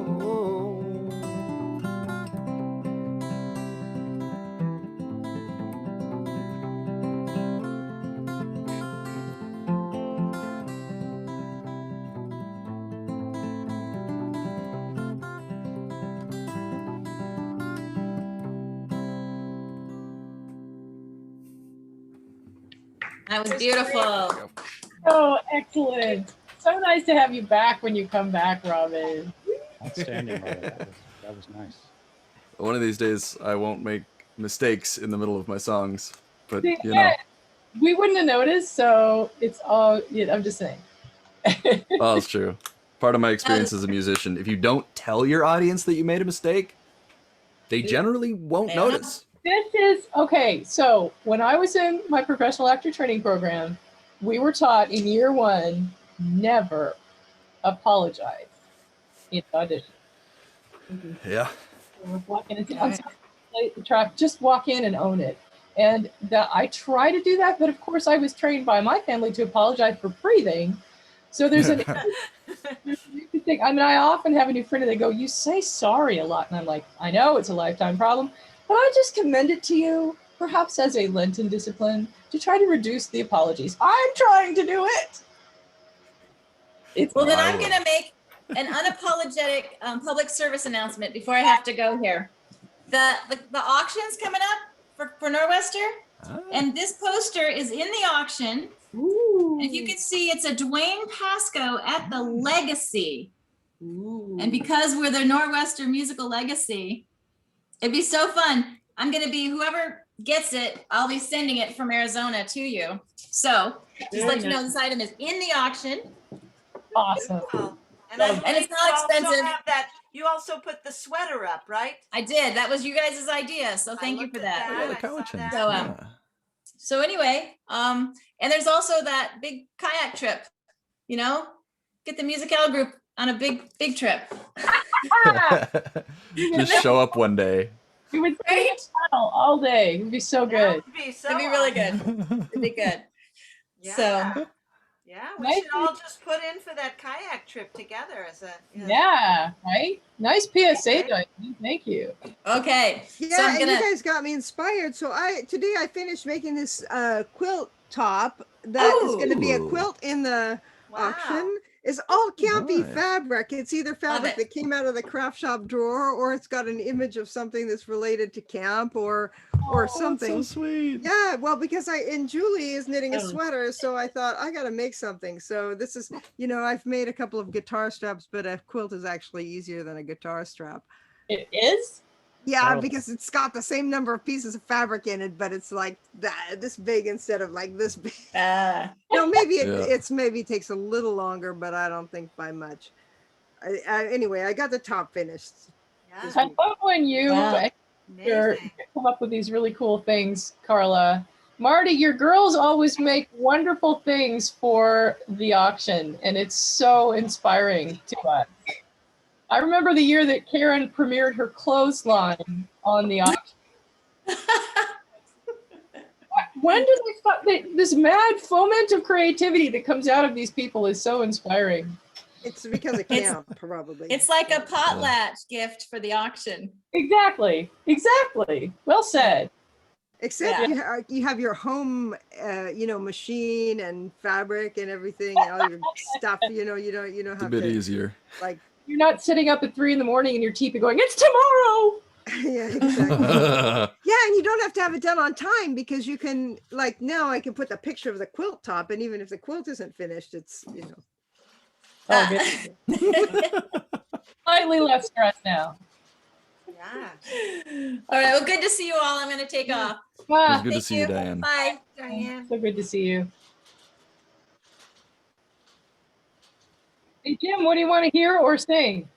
That was beautiful.
Oh, excellent. So nice to have you back when you come back, Robin.
Outstanding. Robin. That was nice.
One of these days, I won't make mistakes in the middle of my songs, but
See,
you know.
We wouldn't have noticed, so it's all, I'm just saying.
Oh, it's true. Part of my experience as a musician, if you don't tell your audience that you made a mistake, they generally won't notice.
This is, okay, so when I was in my professional actor training program, we were taught in year one, never apologize in audition.
Yeah.
Walking into the track, just walk in and own it. And I try to do that, but of course I was trained by my family to apologize for breathing. So there's an interesting thing. I mean, I often have a new friend and they go, "You say sorry a lot." And I'm like, "I know it's a lifetime problem, but I just commend it to you, perhaps as a Lenten discipline, to try to reduce the apologies. I'm trying to do it."
Well, then I'm gonna make
an unapologetic public service announcement before I have to go here. The auction's coming up for Nor'Wester, and this poster is in the auction.
Ooh.
If you could see, it's a Dwayne Pasco at the Legacy. Ooh. And because we're the Nor'Wester Musical Legacy, it'd be so fun. I'm going to be, whoever gets it, I'll be sending it from Arizona to you. So just let you know this item is in the auction.
Awesome.
And
it's not expensive.
You also put the sweater up, right?
I did. That was you guys' idea. So thank you for that. So anyway, and there's also that big kayak trip, you know, get the Musicale group on a big trip.
Just show up one day.
You would sing all day. It would be so good.
It'd be really good. It'd be good.
Yeah.
So
yeah, we should all just put in for that kayak trip together as a
yeah, right? Nice PSA, Joanie. Thank you.
Okay.
Yeah,
so
and you guys got me inspired. So today I finished making this quilt top that is going to be a quilt in the auction. It's all campy fabric. It's either fabric that came out of the craft shop drawer, or it's got an image of something that's related to camp or something.
That's so sweet.
Yeah, well, because Julie is knitting a sweater, so I thought I got to make something. So this is, you know, I've made a couple of guitar straps, but a quilt is actually easier than a guitar strap.
It is?
Yeah, because it's got the same number of pieces of fabric in it, but it's like this big instead of like this big. No, maybe it's maybe takes a little longer, but I don't think by much. Anyway, I got the top finished.
Yeah. I love when you come up with these really cool things, Carla. Marty, your girls always make wonderful things for the auction, and it's so inspiring to us. I remember the year that Karen premiered her clothesline on the auction. When do this mad foment of creativity that comes out of these people is so inspiring.
It's because of camp, probably.
It's like a potlatch gift for the auction.
Exactly. Well said.
Except you have your home, machine and fabric and everything, and all your stuff. You don't have
it's a bit easier.
Like.
You're not sitting up at 3 a.m. in your teepee going, it's tomorrow.
Yeah, exactly. Yeah, and you don't have to have it done on time because you can, like now I can put the picture of the quilt top, and even if the quilt isn't finished, it's,
Oh, good. Slightly less stress now.
Yeah.
All right. Well, good to see you all. I'm going to take off.
It's good to see you, Diane.
Bye,
Diane.
So good to see you. Hey, Jim, what do you want to hear or sing?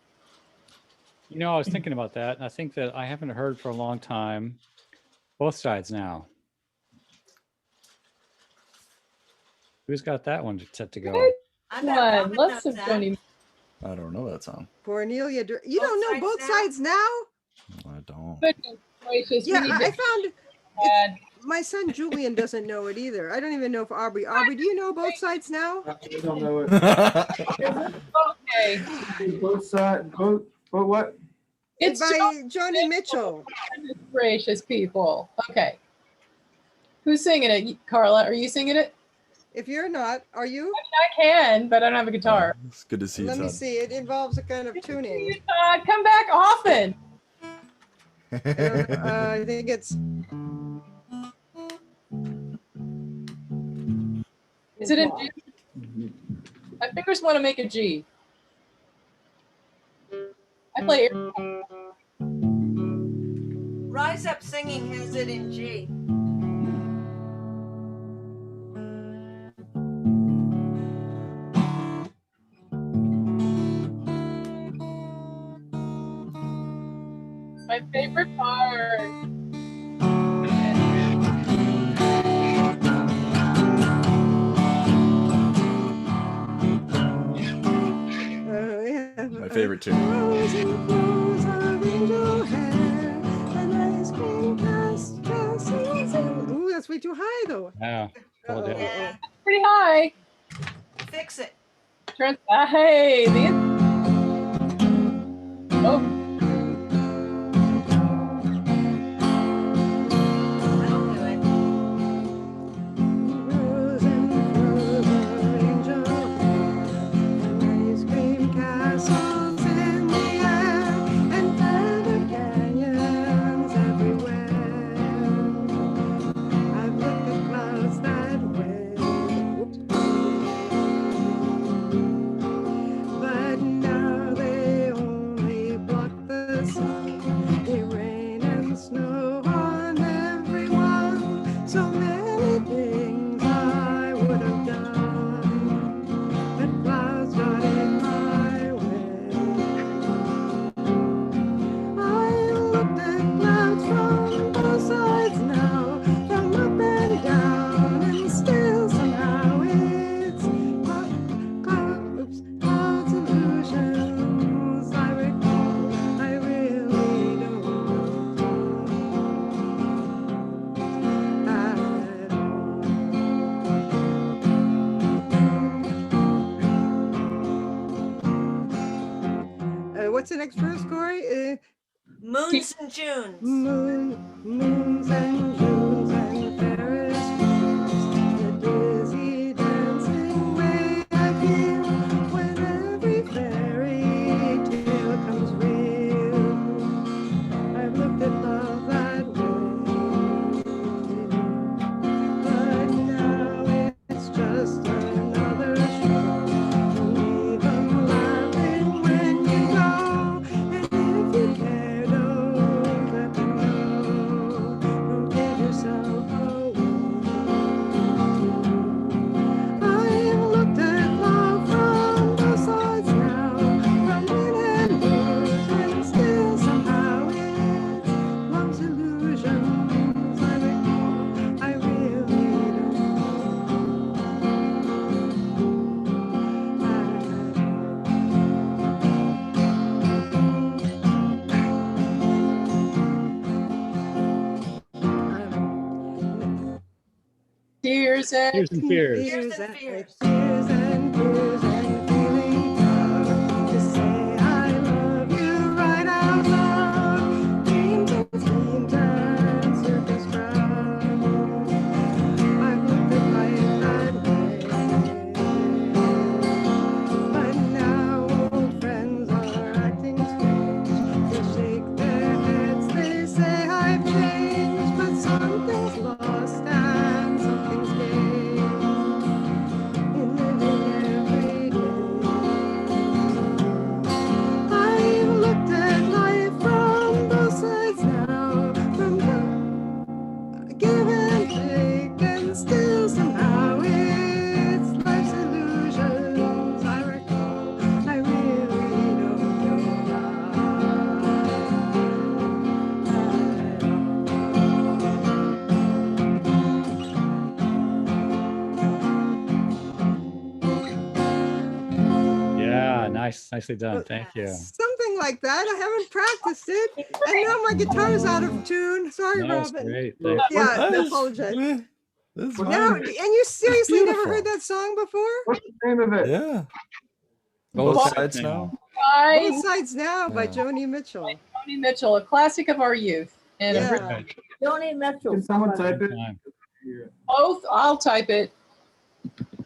You know, I was thinking about that, and I think that I haven't heard for a long time Both Sides Now. Who's got that one set to go?
Let's sing Joni.
I don't know that song.
Cornelia, you don't know Both Sides Now?
I don't.
Yeah, I found my son Julian doesn't know it either. I don't even know if Aubrey, do you know Both Sides Now?
I don't know it.
Okay.
Both sides, both what?
It's
by Joanie Mitchell.
Gracious people. Okay. Who's singing it? Carla, are you singing it?
If you're not, are you?
I can, but I don't have a guitar.
It's good to see you.
Let me see. It involves a kind of tuning.
Come back often.
I think it's.
Is it in G? My fingers want to make a G. I play.
Rise Up Singing has it in G.
My favorite part.
My favorite too.
Ooh, that's way too high though.
Yeah.
Yeah.
Pretty high.
Fix it.
Hey, oh.
Ice cream castle. next verse, Corey?
Moons and Junes.
Moons and Junes and Ferris wheels, the dizzy dancing way I feel when every fairy tale comes real. I've looked at love that way, but now it's just another show. Leave 'em laughing when you go, and if you care, don't let them know. Don't give yourself away. I've looked at love from both sides now, from win and lose, and still somehow it's love's illusions I recall. I really don't
Tears and
Tears and fears.
Fears and fears.
Tears and fears and feeling proud to say I love you right out loud. Dreams and schemes and circus crowd. I've looked at life that way, but now old friends are acting strange. They shake their heads, they say I've changed, but something's lost and something's gained in living every day. I've looked at life from both sides now, from the give and take, and still somehow it's life's illusions I recall. I really don't know
Yeah, nicely done. Thank you.
something like that. I haven't practiced it, and now my guitar's out of tune. Sorry,
That was
Robin.
great. Thank you.
Yeah, I
That's-
apologize.
eh, That's
Now,
fine.
and you seriously never
beautiful.
heard that song before?
What's the name of it?
Yeah.
Both
Both
sides
sides
now.
now.
by
Both Sides Now by
Yeah.
Joni Mitchell.
Joni Mitchell, a classic of our youth. And a
Yeah.
Brit-
Joni Mitchell.
Can someone type it?
Time.
both, I'll type it.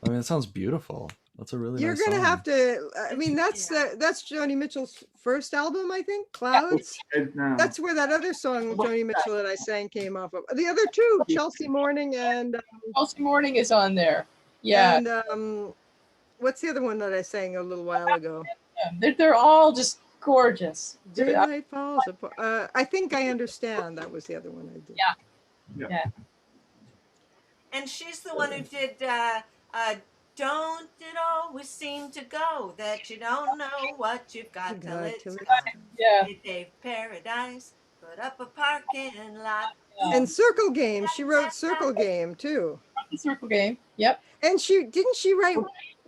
I mean, it sounds beautiful. That's a really
You're
nice
gonna
song.
have to. I mean, that's Joni Mitchell's first album, I think. Clouds.
Now.
That's where that other song Joni Mitchell that I sang came off of. The other two, Chelsea Morning and
Chelsea Morning is on there. Yeah,
and what's the other one that I sang a little while ago?
they're all just gorgeous.
Daylight Falls Apart. I think I understand. That was the other one I did.
Yeah.
And she's the one who did Don't It Always Seem to Go That You Don't Know What You've Got Till It's
Till it's
Gone.
Yeah.
They paved paradise, put up a parking lot.
And Circle Game. She wrote Circle Game too.
The Circle Game. Yep.
And she write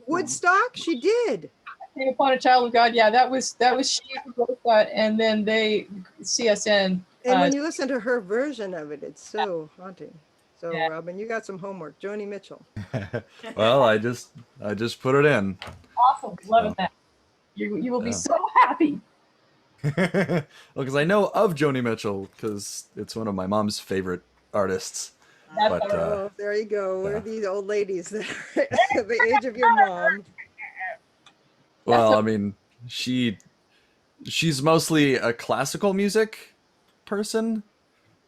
Woodstock? She did.
Came Upon a Child of God. Yeah, that was she who wrote that, and then they CSN.
And when you listen to her version of it, it's so haunting. So
Yeah.
Robin, you got some homework. Joni Mitchell.
Well, I just put it in.
Awesome, loving that. You will be
Yeah.
so happy.
Well, because I know of Joni Mitchell because it's one of my mom's favorite artists.
That's
But
Oh, there you go. We're
yeah.
these old ladies that are the age of your mom.
well, I mean, she's mostly a classical music person.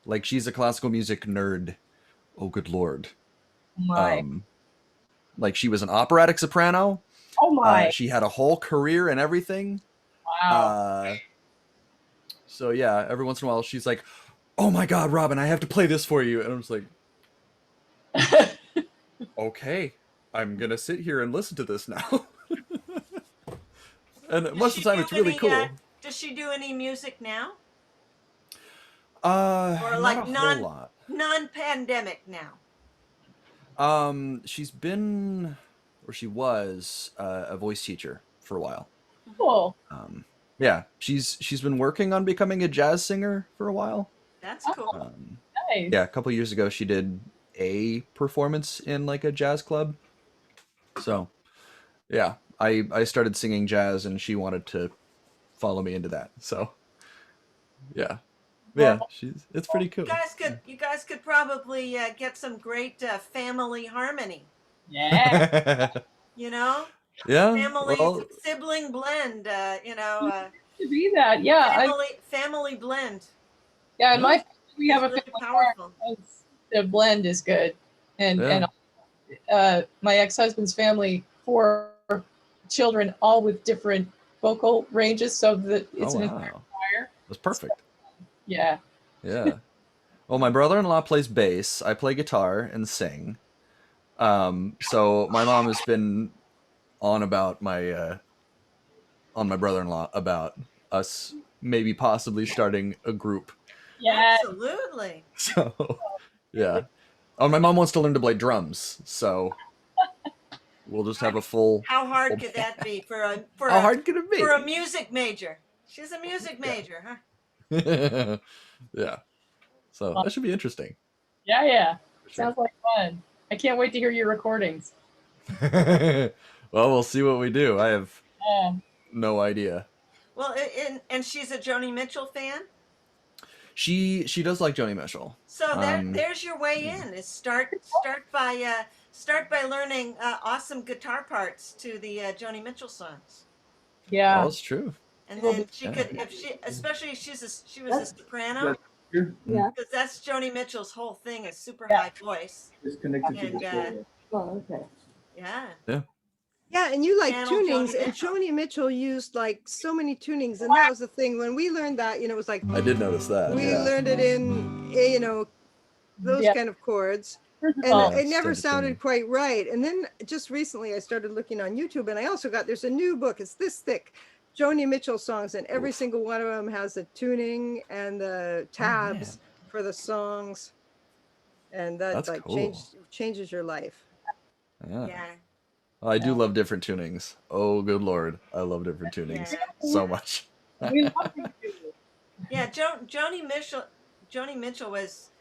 Like she's a classical music nerd. Oh, good lord.
My.
Like she was an operatic soprano.
Oh my.
She had a whole career and everything.
Wow.
So yeah, every once in a while she's like, "Oh my God, Robin, I have to play this for you," and I'm just like, "Okay, I'm gonna sit here and listen to this now." And most of the time, it's really cool.
Does she do any music now?
Or
like
not a
non-
whole lot.
Non-pandemic now.
She's been, or she was, a voice teacher for a while.
Cool.
Yeah, she's been working on becoming a jazz singer for a while.
That's cool.
Nice.
Yeah, a couple years ago, she did a performance in like a jazz club. So, yeah, I started singing jazz, and she wanted to follow me into that. So yeah. Yeah, it's pretty cool.
You guys could probably get some great family harmony.
Yeah.
You know?
Yeah.
Family
Well,
sibling blend, you know,
to be that. Yeah.
family blend.
Yeah, in my family, we have a
really
family
powerful.
The blend is good. And my ex-husband's family, 4 children, all with different vocal ranges, so that it's an entire choir.
That's perfect.
Yeah.
Yeah. Well, my brother-in-law plays bass. I play guitar and sing. So my mom has been on about my on my brother-in-law about us maybe possibly starting a group.
Yeah.
Absolutely.
So yeah. Oh, my mom wants to learn to play drums, so we'll just have a full.
How hard could that be for a
How hard could it be?
for a music major? She's a music major, huh?
Yeah. So that should be interesting.
Yeah. Sounds like fun. I can't wait to hear your recordings.
Well, we'll see what we do. I have no idea.
Well, and she's a Joni Mitchell fan.
She does like Joni Mitchell.
So there's your way in. Is start by learning awesome guitar parts to the Joni Mitchell songs.
Yeah,
well, that's true.
And then she could, if she, especially if she was a soprano.
Yeah.
Because that's Joni Mitchell's whole thing, is super high voice.
It's connected to the stereo.
Oh, okay.
Yeah.
Yeah.
Yeah, and you like
Channel
tunings,
Joni
and Joni Mitchell used like so many tunings, and that was the thing when we learned that. You know, it was like
I did notice that.
we
yeah.
learned it in those kind of chords, and it never sounded quite right. And then just recently, I started looking on YouTube, and I also there's a new book. It's this thick, Joni Mitchell songs, and every single one of them has the tuning and the tabs for the songs, and that's like
cool.
changes your life.
Yeah.
Well, I do love different tunings. Oh, good Lord. I love different tunings so much.
Yeah, Joni Mitchell was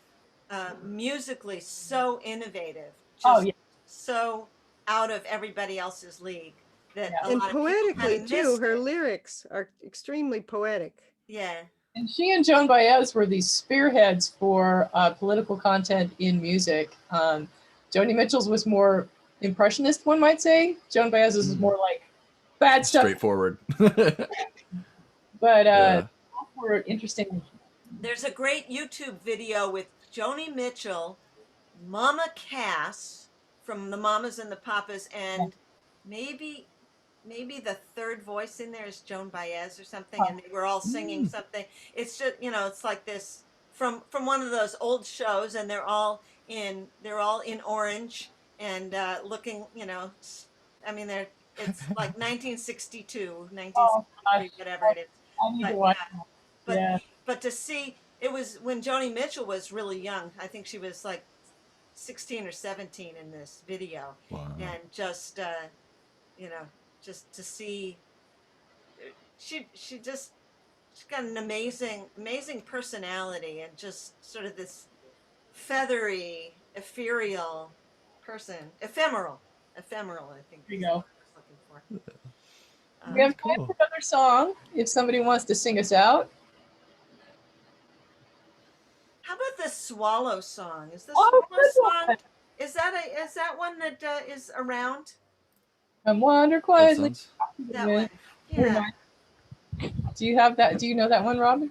musically so innovative, just so out of everybody else's league that a
And
lot of people
poetically
kinda
too,
missed
her
it.
lyrics are extremely poetic.
Yeah.
And she and Joan Baez were these spearheads for political content in music. Joni Mitchell's was more impressionist, one might say. Joan Baez's is more like bad stuff.
Straightforward.
But both were interesting.
There's a great YouTube video with Joni Mitchell, Mama Cass from the Mamas and the Papas, and maybe the third voice in there is Joan Baez or something, and they were all singing something. It's just, it's like this from one of those old shows, and they're all in orange and looking, I mean, it's like 1962, 1963, whatever it is.
I need to watch that.
But to see, it was when Joni Mitchell was really young. I think she was like 16 or 17 in this video.
Wow.
And just, just to see, she's got an amazing personality, and just sort of this feathery, ethereal person, ephemeral, I think.
There you go.
Looking for.
We have time for another song if somebody wants to sing us out.
How about the Swallow song? Is the
Oh,
Swallow
good
song?
one.
Is that one that is around?
And wander quietly.
That one. Yeah.
Do you have that? Do you know that one, Robin?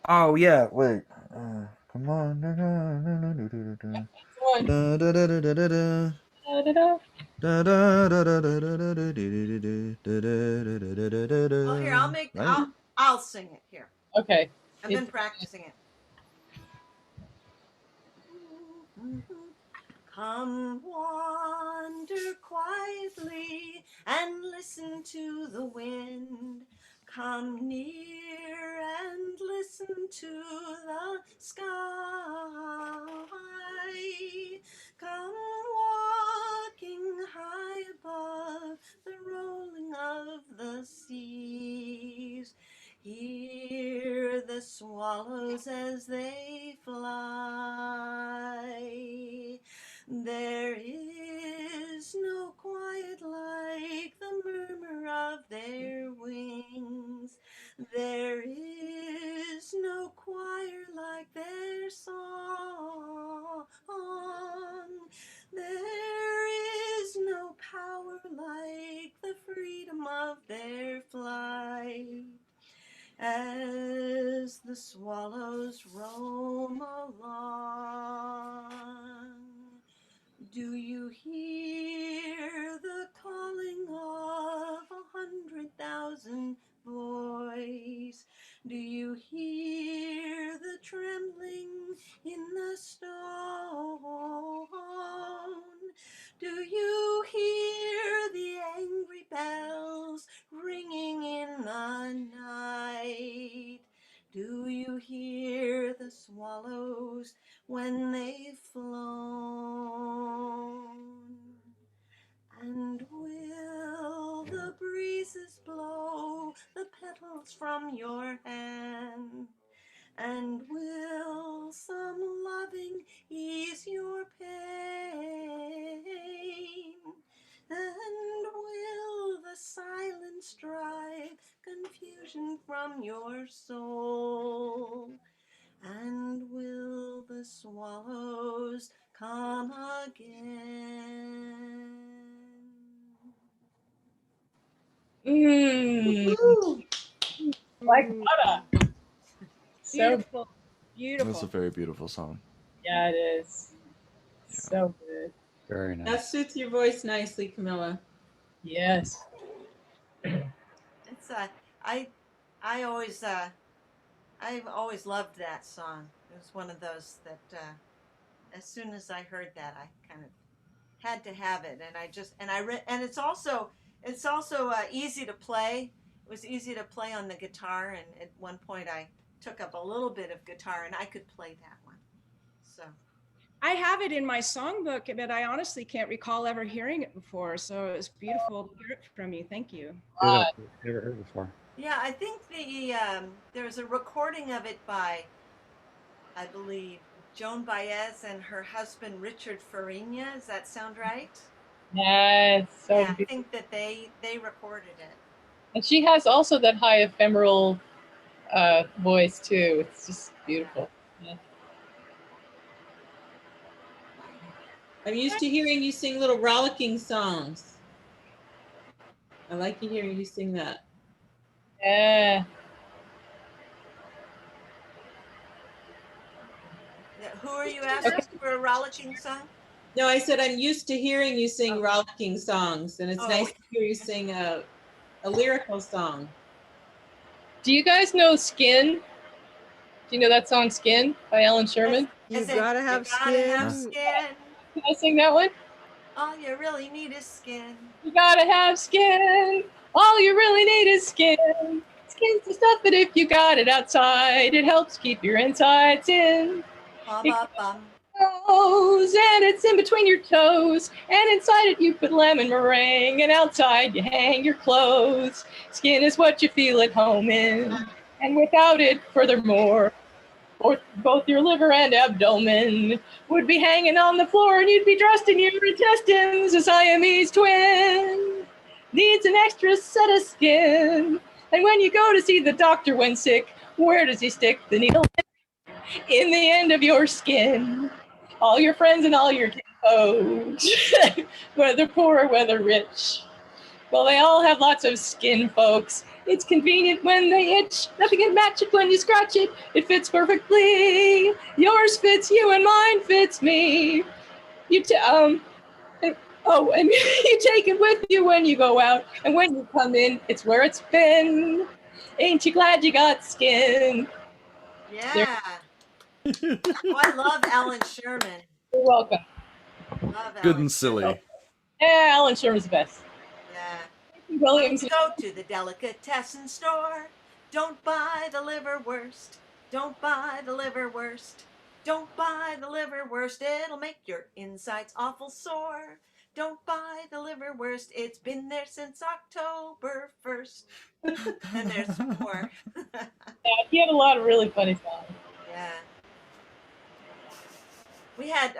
Oh yeah, wait. Come on.
Oh, here, I'll sing it here.
Okay.
I've been practicing it. Come wander quietly and listen to the wind. Come near and listen to the sky. Come walking high above the rolling of the seas. Hear the swallows as they fly. There is no quiet like the swallows roam along? Do you hear the calling of 100,000 voice? Do you hear the trembling in the stone? Do you hear the angry bells ringing in the night? Do you hear the swallows when they've flown? And will the breezes blow the petals from your hand? And will some loving ease your pain? And will the silence drive confusion from your soul? And will the swallows come again?
Like butter. So
Beautiful. Beautiful.
That's a very beautiful song.
yeah, it is. So good.
Very nice.
That suits your voice nicely, Camilla.
Yes.
It's I've always loved that song. It was one of those that as soon as I heard that, I kind of had to have it, and and it's also easy to play. It was easy to play on the guitar, and at one point I took up a little bit of guitar, and I could play that one. So
I have it in my songbook, but I honestly can't recall ever hearing it before. So it was beautiful to hear it from you. Thank you.
Never heard before.
yeah, I think there's a recording of it by, I believe, Joan Baez and her husband Richard Farina. Does that sound right?
Yes. So
Yeah, I
beautiful.
think that they recorded it.
And she has also that high ephemeral voice too. It's just beautiful. Yeah.
I'm used to hearing you sing little rollicking songs. I like hearing you sing that.
Yeah.
Yeah, who are you asking for a rollicking song?
No, I said I'm used to hearing you sing rollicking songs, and it's
Oh.
nice to hear you sing a lyrical song.
Do you guys know Skin? Do you know that song Skin by Alan Sherman?
You
As in,
gotta have
you gotta have
skin.
skin.
Can I sing that one?
All you really need is skin.
You gotta have skin. All you really need is skin. Skin's the stuff that if you got it outside, it helps keep your insides in.
Bum, bum, bum.
And it's in between your toes, and inside it you put lemon meringue, and outside you hang your clothes. Skin is what you feel at home in, and without it, furthermore, both your liver and abdomen would be hanging on the floor, and you'd be dressed in your intestines. A Siamese twin needs an extra set of skin. And when you go to see the doctor when sick, where does he stick the needle? In the end of your skin. All your friends and all your kinfolks, whether poor or whether rich, well, they all have lots of skin, folks. It's convenient when they itch. Nothing can match it when you scratch it. It fits perfectly. Yours fits you and mine fits me. And you take it with you when you go out, and when you come in, it's where it's been. Ain't you glad you got skin?
Yeah. Oh, I love Alan Sherman.
You're welcome.
Love
Good
Alan.
and silly.
Yeah, Alan Sherman's the best.
Yeah.
Williams.
Go to the delicatessen store. Don't buy the liverwurst. Don't buy the liverwurst. Don't buy the liverwurst. It'll make your insides awful sore. Don't buy the liverwurst. It's been there since October 1st. And there's more.
Yeah, he had a lot of really funny songs.
Yeah. We had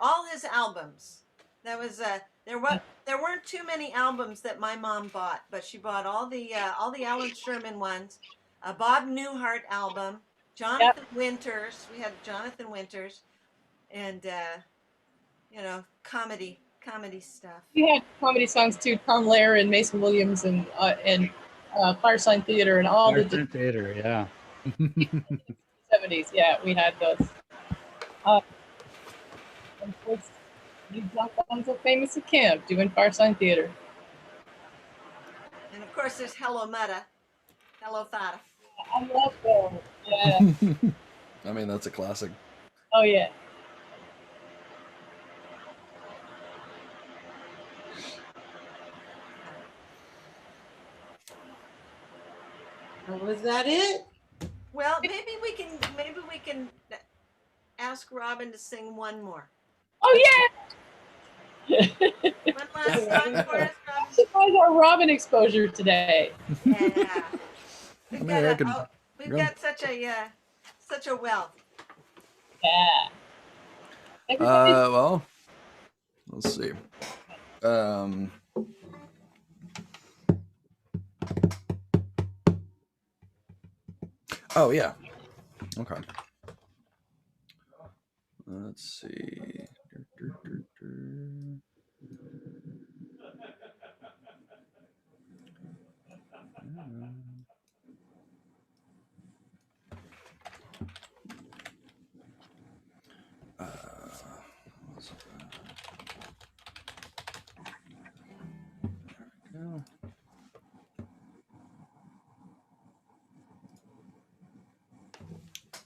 all his albums. That was there weren't too many albums that my mom bought, but she bought all the Alan Sherman ones, a Bob Newhart album, Jonathan Winters. We had Jonathan Winters, and comedy stuff.
He had comedy songs too. Tom Lehrer and Mason Williams and Firesign Theater and all the
Theater, yeah.
70s. Yeah, we had those. Of course, you jumped on so famous at camp doing Farsign Theater.
And of course, there's Hello Meta. Hello Thada.
I love those. Yeah.
I mean, that's a classic.
Oh, yeah.
Was that it?
Well, maybe we can ask Robin to sing one more.
Oh, yeah.
One last song for us, Robin.
Surprise our Robin exposure today.
Yeah. We've
I mean,
got such a wealth.
Yeah.
Well, let's see. Oh yeah. Okay. Let's see.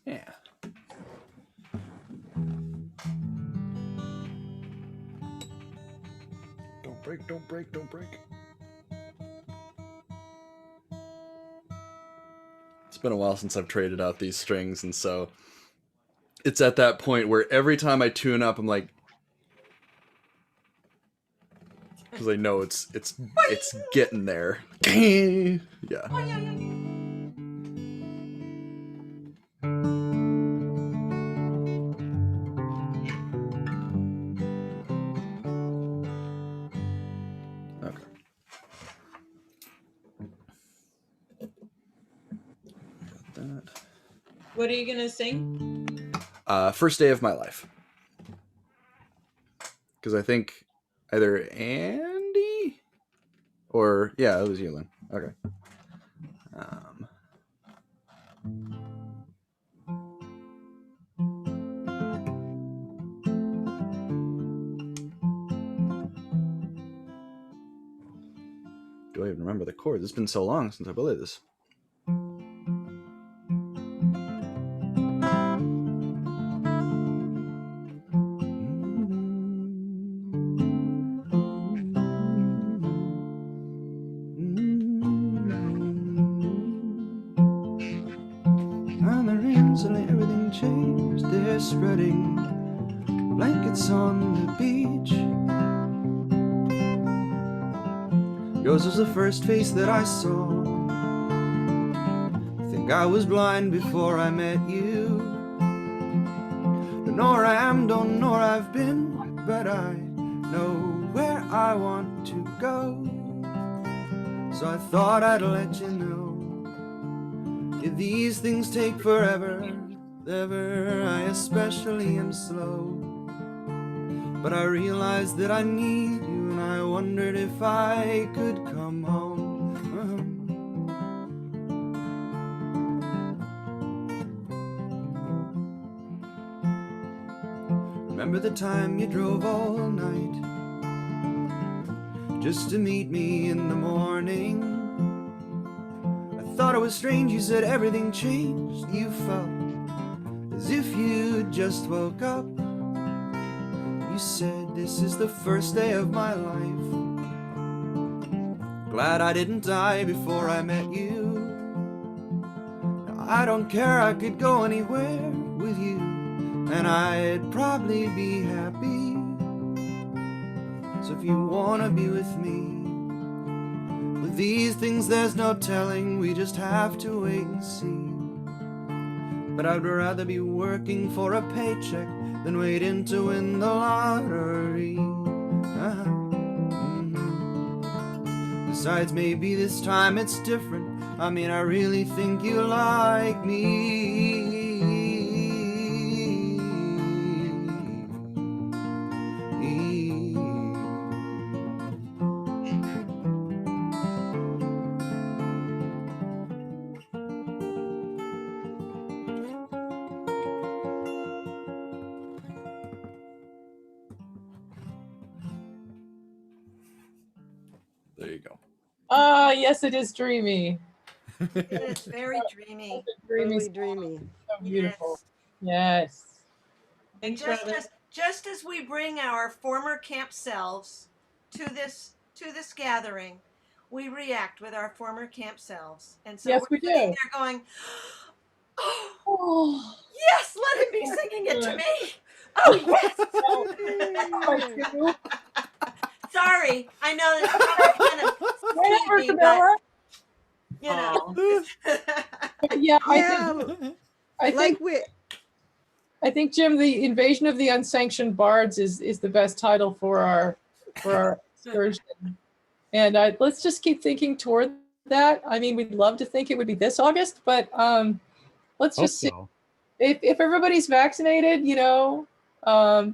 Yeah. Don't break, don't break, don't break. It's been a while since I've traded out these strings, and so it's at that point where every time I tune up, I'm like, because I know it's getting there. Yeah.
What are you gonna sing?
First Day of My Life. Because I think either Andy or yeah, it was you, Lynn. Okay. Do I even remember the chords? It's been so long since I played this. And the rain, suddenly everything changed. They're spreading blankets on the beach. Yours was the first face that I saw. I think I was blind before I met you. Don't know where I am, don't know where I've been, but I know where I want to go. So I thought I'd let you know. If these things take forever, ever, I especially am slow. But I realized that I need you, and I wondered if I could come home. Remember the time you drove all night just to meet me in the morning? Thought it was strange, you said everything changed. You felt as if you just woke up. You said, this is the first day of my life. Glad I didn't die before I met you. Now, I don't care, I could go anywhere with you, and I'd probably be happy. So if you wanna be with me, these things there's no telling, we just have to wait and see. But I'd rather be working for a paycheck than waiting to win the lottery. Besides, maybe this time it's different. I mean, I really think you like me. There you go.
Ah, yes, it is dreamy.
It is very dreamy.
Really dreamy.
So beautiful. Yes.
And just as we bring our former camp selves to this gathering, we react with our former camp selves. And so
Yes,
we're
we do.
sitting there going,
Oh,
yes, let him be singing it to me. Oh, yes. Sorry, I know that's kind of
whatever,
skeevy,
Camilla.
but you know.
But yeah,
Yeah,
I
like
think
we.
I think Jim, the Invasion of the Unsanctioned Bards is the best title for our excursion. And let's just keep thinking toward that. I mean, we'd love to think it would be this August, but let's just see if everybody's vaccinated. You know,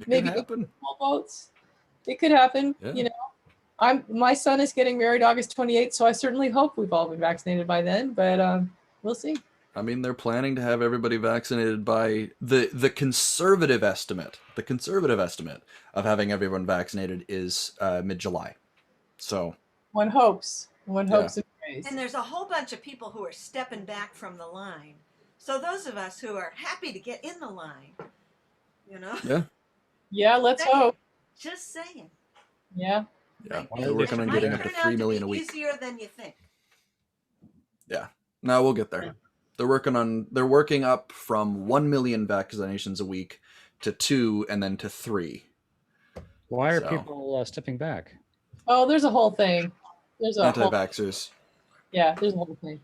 maybe small votes. It could happen.
Yeah.
You know, my son is getting married August 28th, so I certainly hope we've all been vaccinated by then. But we'll see.
I mean, they're planning to have everybody vaccinated by the conservative estimate. The conservative estimate of having everyone vaccinated is mid-July. So
one hopes and prays.
And there's a whole bunch of people who are stepping back from the line. So those of us who are happy to get in the line, you know.
Yeah, let's hope.
Just saying.
Yeah.
Yeah. They're working on getting up to 3 million a week.
Easier than you think.
Yeah. No, we'll get there. They're working up from 1 million vaccinations a week to 2 and then to 3.
Why are people stepping back?
Oh, there's a whole thing. There's a
anti-vaxxers.
There's a whole thing.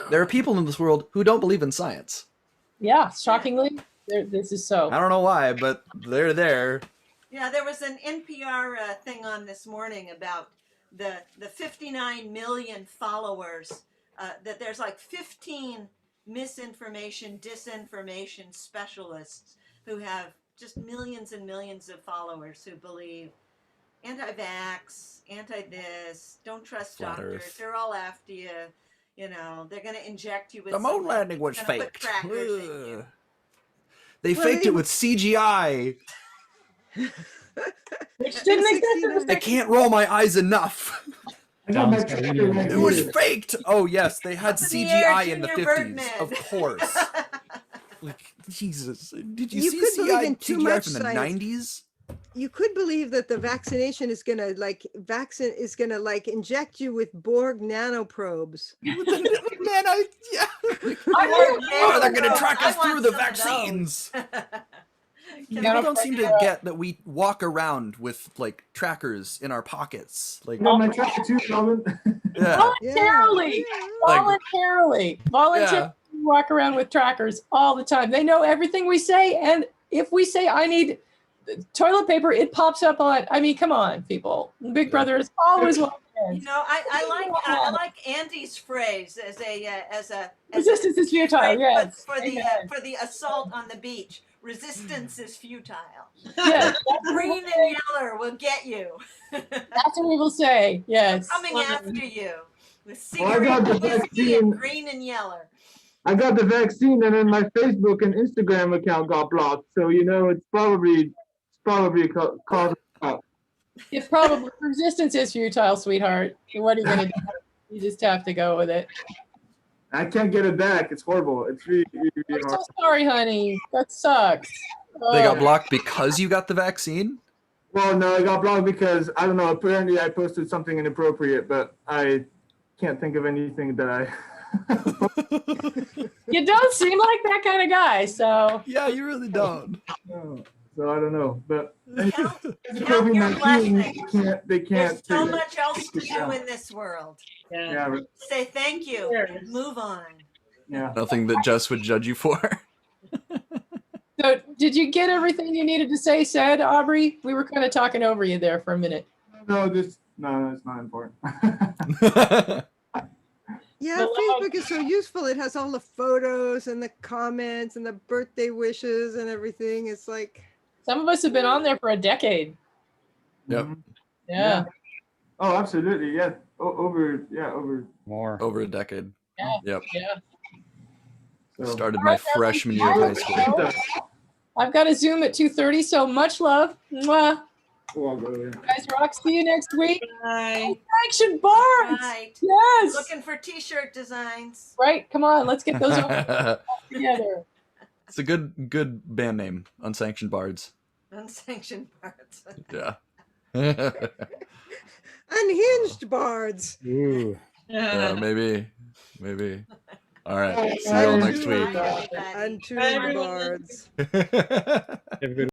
There are people in this world who don't believe in science.
Yeah, shockingly, this is so.
I don't know why, but they're there.
Yeah, there was an NPR thing on this morning about the 59 million followers. That there's like 15 misinformation, disinformation specialists who have just millions and millions of followers who believe anti-vax, anti-this, don't trust
Flat
doctors.
Earth.
They're all after you. You know, they're going to inject you with
The moon
something
landing was
that's gonna put
faked.
crackers in you.
They faked it with CGI.
Which didn't exist.
I can't roll my eyes enough. It was faked. Oh yes, they had CGI in the 50s, of course. Like Jesus, did you see
could believe in too
CGI
much
from the
science.
90s?
You could believe that the vaccination is gonna inject you with Borg nanoprobes.
Oh, they're gonna track us through the vaccines. People don't seem to get that we walk around with like trackers in our pockets. Like
my tracker too, Calvin.
Voluntarily, voluntarily walk around with trackers all the time. They know everything we say, and if we say I need toilet paper, it pops up on. I mean, come on, people. Big Brother is always watching.
You know, I like Andy's phrase as a
resistance is futile. Yes,
for the assault on the beach. Resistance is futile.
Yes,
green and yellow will get you.
That's what we will say. Yes,
coming after you with
Well, I got the vaccine.
Green and yellow.
I got the vaccine, and then my Facebook and Instagram account got blocked. So you know, it's probably caused.
It's probably resistance is futile, sweetheart. What are you gonna do? You just have to go with it.
I can't get it back. It's horrible. It's really
I'm
hard.
so sorry, honey. That sucks.
They got blocked because you got the vaccine?
Well, no, I got blocked because I don't know. Apparently, I posted something inappropriate, but I can't think of anything that I.
You don't seem like that kind of guy, so.
Yeah, you really don't.
No, so I don't know, but
Count your blessings.
they can't.
There's so much else to do in this world.
Yeah. Right.
Say thank you. Move on.
Yeah.
Nothing that Jess would judge you for.
So, did you get everything you needed to say said, Aubrey? We were kind of talking over you there for a minute.
No, it's not important.
Yeah, Facebook is so useful. It has all the photos and the comments and the birthday wishes and everything. It's like
some of us have been on there for a decade.
Yep.
Yeah.
Oh, absolutely. Yeah. Over
a decade.
Yeah.
Yep.
Yeah.
So.
Started my freshman year of high school.
I've got a Zoom at 2:30, so much love. Mwah.
Oh,
Guys, rock. See you next week.
Bye.
Unsanctioned bards.
Right.
Yes.
Looking for t-shirt designs.
Right. Come on. Let's get those together.
It's a good band name, Unsanctioned Bards.
Unsanctioned bards.
Yeah.
Unhinged bards.
Ooh.
Yeah, maybe. All right. See you all next week.
Untuned bards.
Have a good